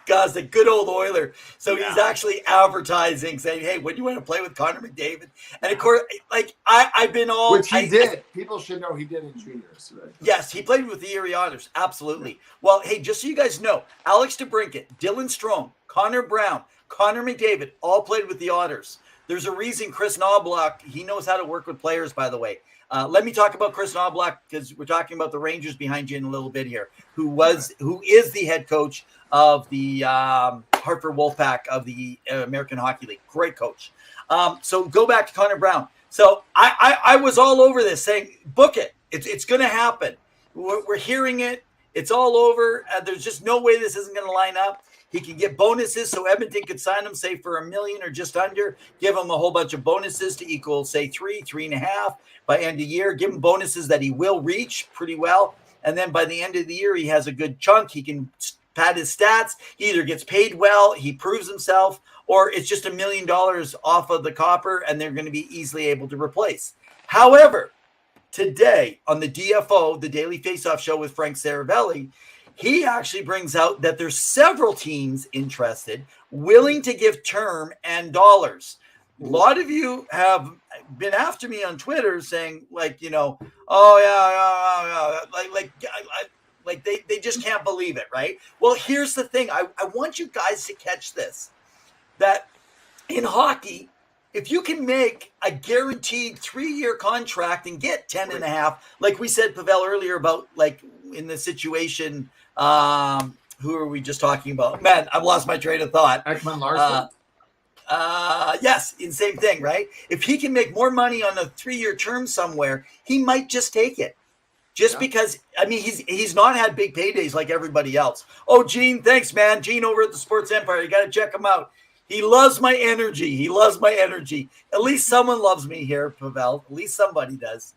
Gosdick, good old Oiler. So he's actually advertising, saying, "Hey, would you want to play with Connor McDavid?" And of course, like I've been all which he did. People should know he did in juniors. Right? Yes, he played with the Erie Otters. Absolutely. Well, hey, just so you guys know, Alex DeBrincat, Dylan Strome, Connor Brown, Connor McDavid all played with the Otters. There's a reason Chris Knobloch, he knows how to work with players, by the way. Let me talk about Chris Knobloch because we're talking about the Rangers behind you in a little bit here, who is the head coach of the Hartford Wolfpack of the American Hockey League. Great coach. So go back to Connor Brown. So I was all over this saying, book it. It's going to happen. We're hearing it. It's all over. There's just no way this isn't going to line up. He can get bonuses, so Edmonton could sign him, say, for $1 million or just under. Give him a whole bunch of bonuses to equal, say, 3.5 by end of year. Give him bonuses that he will reach pretty well. And then by the end of the year, he has a good chunk. He can pad his stats. He either gets paid well, he proves himself, or it's just $1 million off of the copper, and they're going to be easily able to replace. However, today on the DFO, the Daily Faceoff Show with Frank Saravelli, he actually brings out that there's several teams interested, willing to give term and dollars. A lot of you have been after me on Twitter saying, like, you know, oh yeah, Like they just can't believe it, right? Well, here's the thing. I want you guys to catch this, that in hockey, if you can make a guaranteed 3-year contract and get 10 and a half, like we said, Pavel, earlier about like in the situation, who are we just talking about? Man, I've lost my train of thought. Ekman Larson. Yes, same thing, right? If he can make more money on a 3-year term somewhere, he might just take it. Just because, I mean, he's not had big paydays like everybody else. Oh, Gene, thanks, man. Gene over at the Sports Empire. You got to check him out. He loves my energy. He loves my energy. At least someone loves me here, Pavel. At least somebody does.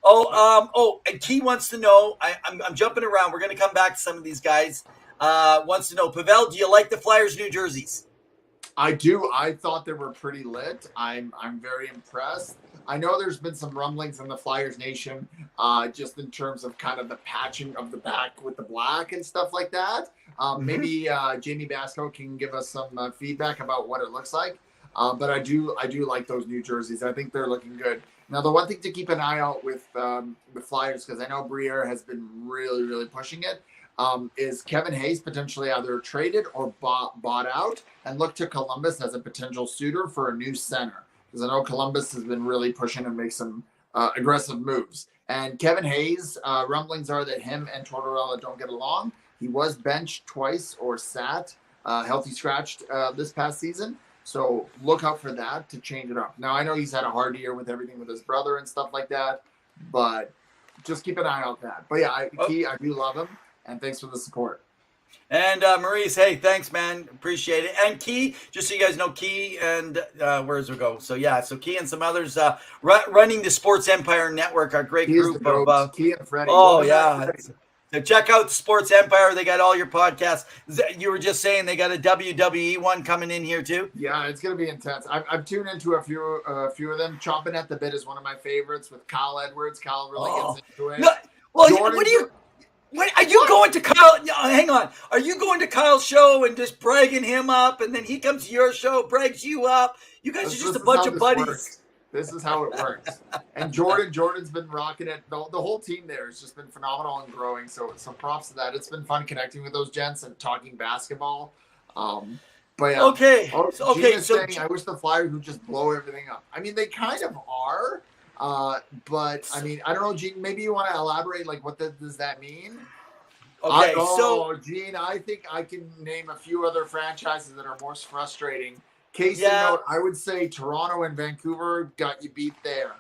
And Key wants to know, I'm jumping around. We're going to come back to some of these guys. Wants to know, Pavel, do you like the Flyers' new jerseys? I do. I thought they were pretty lit. I'm very impressed. I know there's been some rumblings in the Flyers Nation, just in terms of kind of the patching of the back with the black and stuff like that. Maybe Jamie Basco can give us some feedback about what it looks like. But I do like those new jerseys. I think they're looking good. Now, the one thing to keep an eye out with the Flyers, because I know Briere has been really, really pushing it, is Kevin Hayes potentially either traded or bought out and look to Columbus as a potential suitor for a new center. Because I know Columbus has been really pushing and make some aggressive moves. And Kevin Hayes, rumblings are that him and Tortorella don't get along. He was benched twice or sat, healthy scratched this past season. So look out for that to change it up. Now, I know he's had a hard year with everything with his brother and stuff like that, but just keep an eye out that. But yeah, Key, I do love him, and thanks for the support. And Maurice, hey, thanks, man. Appreciate it. And Key, just so you guys know, Key and where's it go? So, yeah, so Key and some others running the Sports Empire Network, our great group of Key and Freddie. Oh, yeah. So check out the Sports Empire. They got all your podcasts. You were just saying they got a WWE one coming in here, too? Yeah, it's going to be intense. I've tuned into a few of them. Chomping at the Bit is one of my favorites with Kyle Edwards. Kyle really gets into it. No, well, what do you... Wait, are you going to Kyle? Hang on. Are you going to Kyle's show and just bragging him up, and then he comes to your show, brags you up? You guys are just a bunch of buddies. Works. This is how it works. And Jordan's been rocking it. The whole team there has just been phenomenal and growing. So props to that. It's been fun connecting with those gents and talking basketball. But yeah. Okay. Saying, I wish the Flyers would just blow everything up. I mean, they kind of are. But I mean, I don't know, Gene, maybe you want to elaborate, like what does that mean? Okay, Gene, I think I can name a few other franchises that are more frustrating. Case in note, I would say Toronto and Vancouver got you beat there.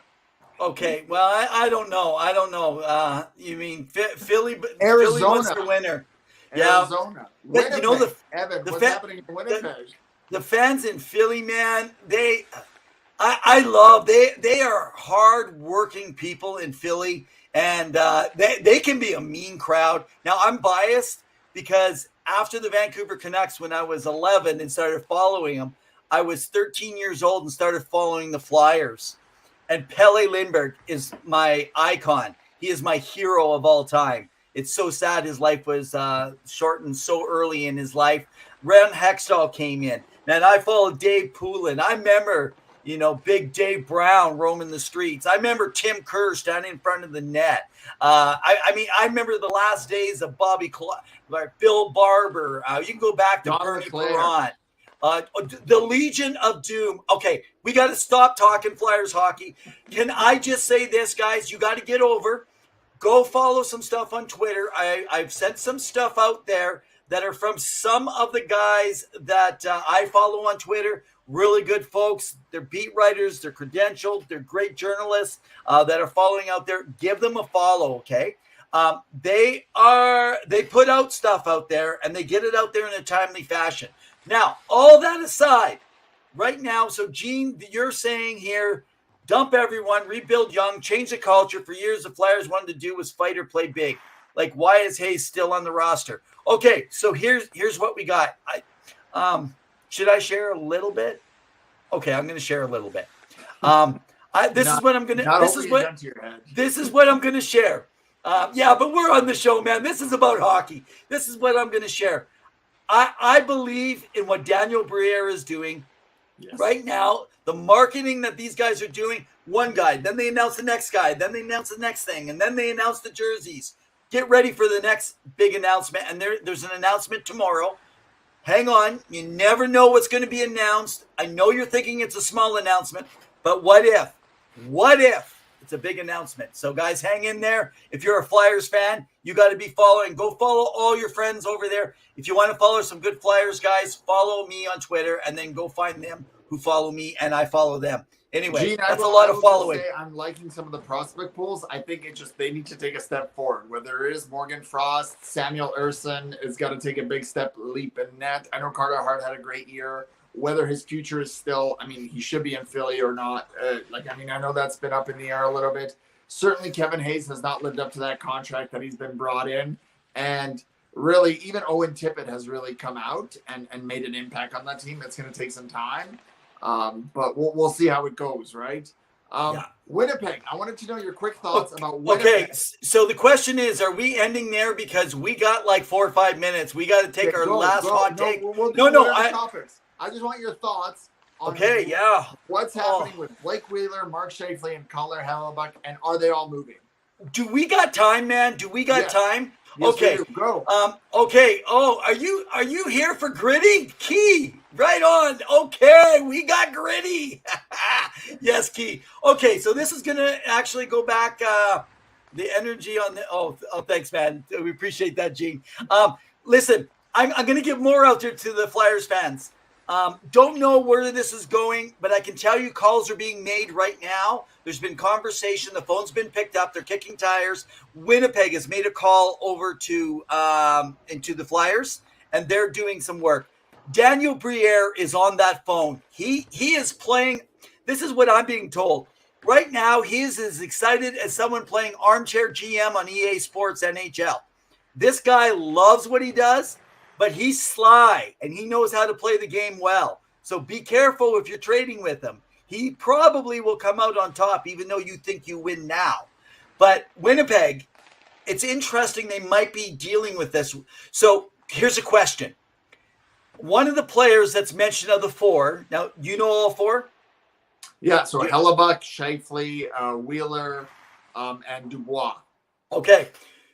Okay, well, I don't know. You mean Philly? Arizona. Philly wants the winner. Arizona. But you know Evan, what's happening in Winnipeg? The fans in Philly, man, I love they are hard-working people in Philly, and they can be a mean crowd. Now, I'm biased because after the Vancouver Canucks, when I was 11 and started following them, I was 13 years old and started following the Flyers. And Pelle Lindbergh is my icon. He is my hero of all time. It's so sad his life was shortened so early in his life. Ron Hextall came in. And I followed Dave Poulin. I remember, Big Dave Brown roaming the streets. I remember Tim Kerr standing in front of the net. I remember the last days of Bobby Clark, like Bill Barber. You can go back to Bernie Perron. The Legion of Doom. Okay, we got to stop talking Flyers hockey. Can I just say this, guys? You got to get over. Go follow some stuff on Twitter. I've sent some stuff out there that are from some of the guys that I follow on Twitter. Really good folks. They're beat writers. They're credentialed. They're great journalists that are following out there. Give them a follow, okay? They put out stuff out there, and they get it out there in a timely fashion. Now, all that aside, right now, so Gene, you're saying here, dump everyone, rebuild young, change the culture. For years, the Flyers wanted to do was fight or play big. Like, why is Hayes still on the roster? Okay, so here's what we got. Should I share a little bit? Okay, I'm going to share a little bit. This is what I'm going to share. Yeah, but we're on the show, man. This is about hockey. This is what I'm going to share. I believe in what Daniel Briere is doing right now. The marketing that these guys are doing, one guy, then they announce the next guy, then they announce the next thing, and then they announce the jerseys. get ready for the next big announcement. And there's an announcement tomorrow. Hang on. You never know what's going to be announced. I know you're thinking it's a small announcement, but what if? What if it's a big announcement? So, guys, hang in there. If you're a Flyers fan, you got to be following. Go follow all your friends over there. If you want to follow some good Flyers guys, follow me on Twitter, and then go find them who follow me, and I follow them. Anyway, Gene, that's a lot of following. Say I'm liking some of the prospect pools. I think they need to take a step forward. Whether it is Morgan Frost, Samuel Ersson has got to take a big leap in net. I know Carter Hart had a great year. Whether his future is still, he should be in Philly or not. I know that's been up in the air a little bit. Certainly Kevin Hayes has not lived up to that contract that he's been brought in. And really, even Owen Tippett has really come out and made an impact on that team. It's going to take some time. But we'll see how it goes, right? Winnipeg, I wanted to know your quick thoughts about Winnipeg. Okay, so the question is, are we ending there because we got like 4 or 5 minutes? We got to take our last hot take. Topics. I just want your thoughts on what's happening with Blake Wheeler, Mark Scheifele, and Connor Hellebuck, and are they all moving? Do we got time, man? Do we got time? Yes, okay. Go. Okay. Oh, are you here for Gritty? Key. Right on. Okay, we got Gritty. Yes, Key. Okay, so this is gonna actually go back the energy on the thanks, man. We appreciate that, Gene. Listen, I'm gonna give more out there to the Flyers fans. Don't know where this is going, but I can tell you calls are being made right now. There's been conversation. The phone's been picked up. They're kicking tires. Winnipeg has made a call over to into the Flyers, and they're doing some work. Daniel Briere is on that phone. He is playing. This is what I'm being told. Right now, he is as excited as someone playing armchair GM on EA Sports NHL. This guy loves what he does, but he's sly, and he knows how to play the game well. So be careful if you're trading with him. He probably will come out on top, even though you think you win now. But Winnipeg, it's interesting they might be dealing with this. So here's a question. One of the players that's mentioned of the four, now, you know all four? Yeah, so Hellebuck, Scheifele, Wheeler, and Dubois. Okay,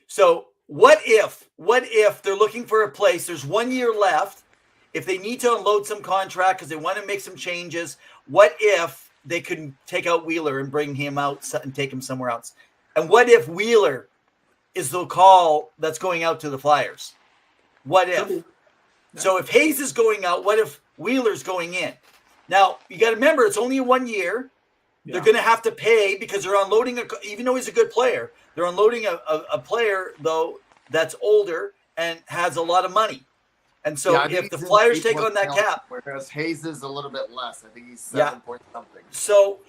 so what if they're looking for a place, there's 1 year left, if they need to unload some contract because they want to make some changes, what if they could take out Wheeler and bring him out and take him somewhere else? And what if Wheeler is the call that's going out to the Flyers? What if? So if Hayes is going out, what if Wheeler's going in? Now, you got to remember, it's only 1 year. Yeah. They're going to have to pay because they're unloading, even though he's a good player, they're unloading a player, though, that's older and has a lot of money. And so if the Flyers take on that cap. Whereas Hayes is a little bit less. I think he's 7 point something. So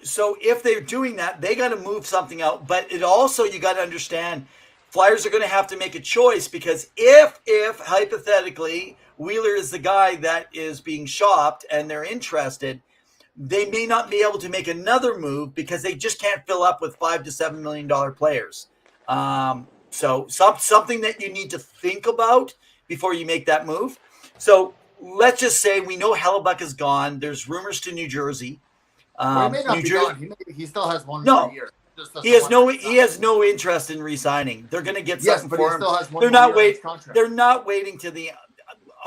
if they're doing that, they got to move something out. But it also, you got to understand, Flyers are going to have to make a choice because if hypothetically Wheeler is the guy that is being shopped and they're interested, they may not be able to make another move because they just can't fill up with $5 to $7 million players. So something that you need to think about before you make that move. So let's just say we know Hellebuck is gone. There's rumors to New Jersey. He may not be gone. He still has one more year. He has no interest in re-signing. They're going to get something for him. They're not waiting to the.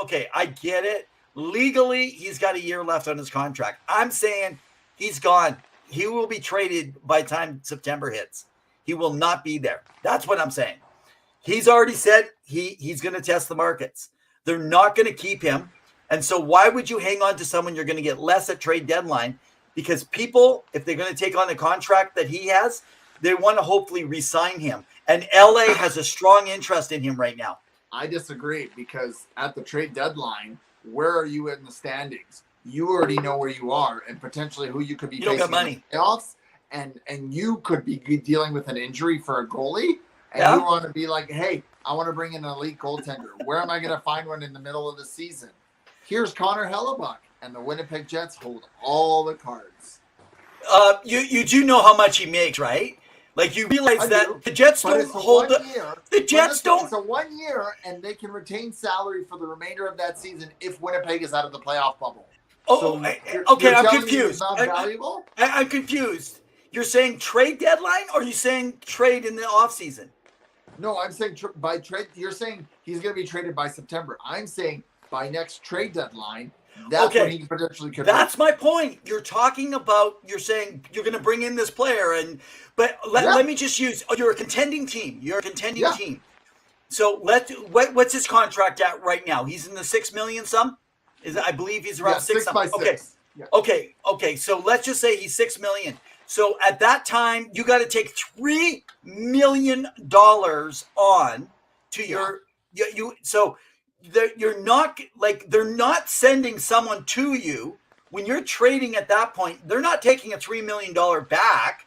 Okay, I get it. Legally, he's got a year left on his contract. I'm saying he's gone. He will be traded by the time September hits. He will not be there. That's what I'm saying. He's already said he's going to test the markets. They're not going to keep him. And so why would you hang on to someone you're going to get less at trade deadline? Because people, if they're going to take on the contract that he has, they want to hopefully re-sign him. And LA has a strong interest in him right now. I disagree because at the trade deadline, where are you in the standings? You already know where you are and potentially who you could be facing in the playoffs. And you could be dealing with an injury for a goalie. And you want to be like, hey, I want to bring in an elite goaltender. Where am I going to find one in the middle of the season? Here's Connor Hellebuck. And the Winnipeg Jets hold all the cards. You do know how much he makes, right? Like you realize that the Jets don't hold the Jets don't. It's a 1 year, and they can retain salary for the remainder of that season if Winnipeg is out of the playoff bubble. Okay, I'm confused. Not valuable? I'm confused. You're saying trade deadline, or are you saying trade in the offseason? No, I'm saying by trade. You're saying he's going to be traded by September. I'm saying by next trade deadline. That's when he potentially could. That's my point. You're talking about. You're saying you're going to bring in this player, but let me just use. Oh, you're a contending team. You're a contending team. So what's his contract at right now? He's in the $6 million some. I believe he's around 6 by 6. Okay. Yeah. Okay. So let's just say he's $6 million. So at that time, you got to take $3 million on to your you. So you're not like they're not sending someone to you when you're trading at that point. They're not taking a $3 million back.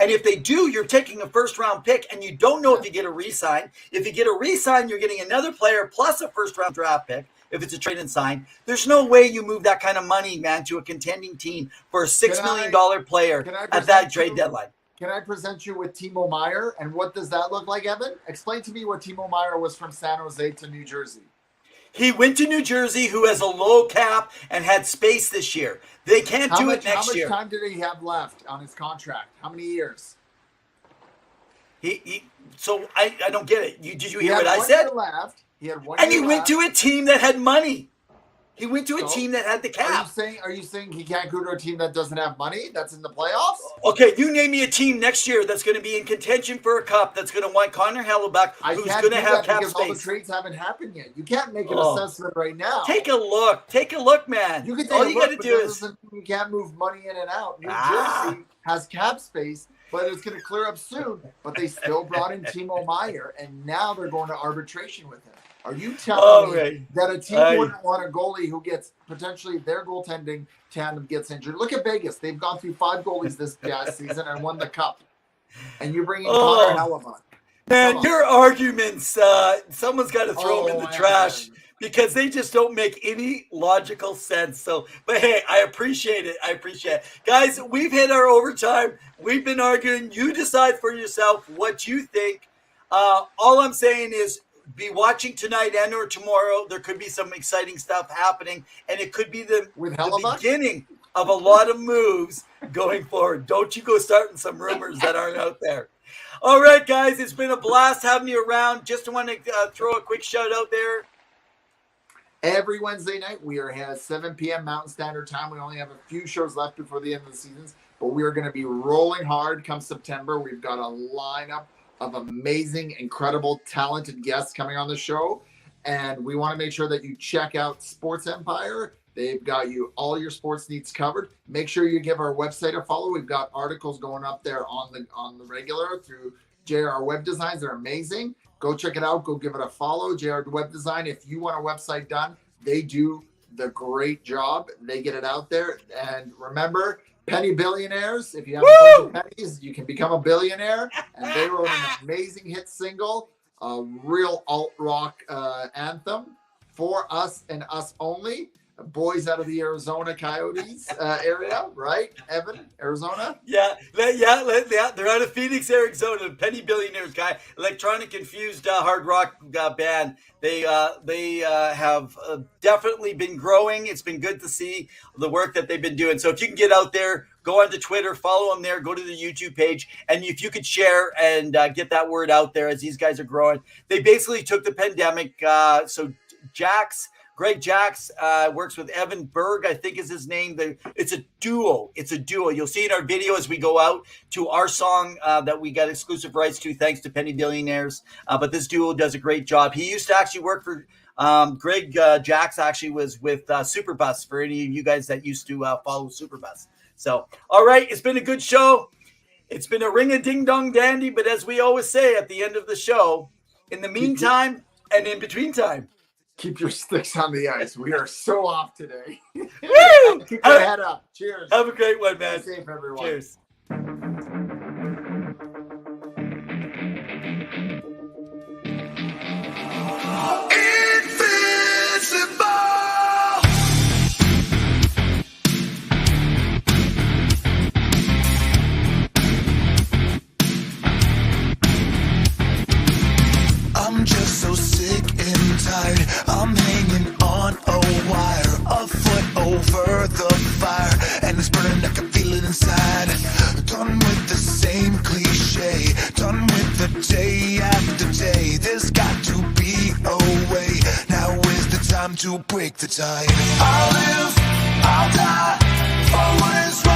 And if they do, you're taking a first-round pick, and you don't know if you get a re-sign. If you get a re-sign, you're getting another player plus a first-round draft pick if it's a trade and sign. There's no way you move that kind of money, man, to a contending team for a $6 million player at that trade deadline. Can I present you with Timo Meier? And what does that look like, Evan? Explain to me what Timo Meier was from San Jose to New Jersey. He went to New Jersey, who has a low cap and had space this year. They can't do it next year. How much time did he have left on his contract? How many years? So I don't get it. Did you hear what I said? He had 1 year and he went to a team that had money. He went to a team that had the cap. Are you saying he can't go to a team that doesn't have money, that's in the playoffs? Okay, you name me a team next year that's going to be in contention for a cup, that's going to want Connor Hellebuck, who's going to have cap space. All the trades haven't happened yet. You can't make an assessment right now. Take a look, man. You can all you got to do is you can't move money in and out. New Jersey has cap space, but it's going to clear up soon. But they still brought in Timo Meier, and now they're going to arbitration with him. Are you telling me that a team wouldn't want a goalie who gets potentially their goaltending tandem gets injured? Look at Vegas. They've gone through 5 goalies this season and won the cup. And you bring in Connor Hellebuck. Man, your arguments, someone's got to throw them in the trash because they just don't make any logical sense. So, but hey, I appreciate it. Guys, we've hit our overtime. We've been arguing. You decide for yourself what you think. All I'm saying is, be watching tonight and or tomorrow. There could be some exciting stuff happening, and it could be the beginning of a lot of moves going forward. Don't you go starting some rumors that aren't out there. All right, guys, it's been a blast having you around. Just want to throw a quick shout out there. Every Wednesday night, we are at 7 p.m. Mountain Standard Time. We only have a few shows left before the end of the seasons, but we are going to be rolling hard come September. We've got a lineup of amazing, incredible, talented guests coming on the show. And we want to make sure that you check out Sports Empire. They've got you all your sports needs covered. Make sure you give our website a follow. We've got articles going up there on the regular through JR Web Designs. They're amazing. Go check it out. Go give it a follow. JR Web Design. If you want a website done, they do the great job. They get it out there. And remember, penny billionaires. If you have a bunch of pennies, you can become a billionaire. And they wrote an amazing hit single, a real alt rock anthem for us and us only. Boys out of the Arizona Coyotes area, right? Evan, Arizona? Yeah, they're out of Phoenix, Arizona. Penny Billionaires guy, electronic infused hard rock band. They have definitely been growing. It's been good to see the work that they've been doing. So if you can get out there, go onto Twitter, follow them there, go to the YouTube page, and if you could share and get that word out there as these guys are growing. They basically took the pandemic. So Greg Jax works with Evan Berg, I think is his name. It's a duo. You'll see in our video as we go out to our song that we got exclusive rights to, thanks to Penny Billionaires. But this duo does a great job. He used to actually work for Greg Jax actually was with Superbus, for any of you guys that used to follow Superbus. So, all right, it's been a good show. It's been a ring-a-ding-dong dandy, but as we always say at the end of the show, in the meantime and in between time, keep your sticks on the ice. We are so off today. Keep your head up. Cheers. Have a great one, man. Stay safe, everyone. Cheers. I'm just so sick and tired. I'm hanging on a wire, a foot over the fire, and it's burning. I can feel it inside. Done with the same cliche, done with the day after time to break the tide. I'll live, I'll die for what is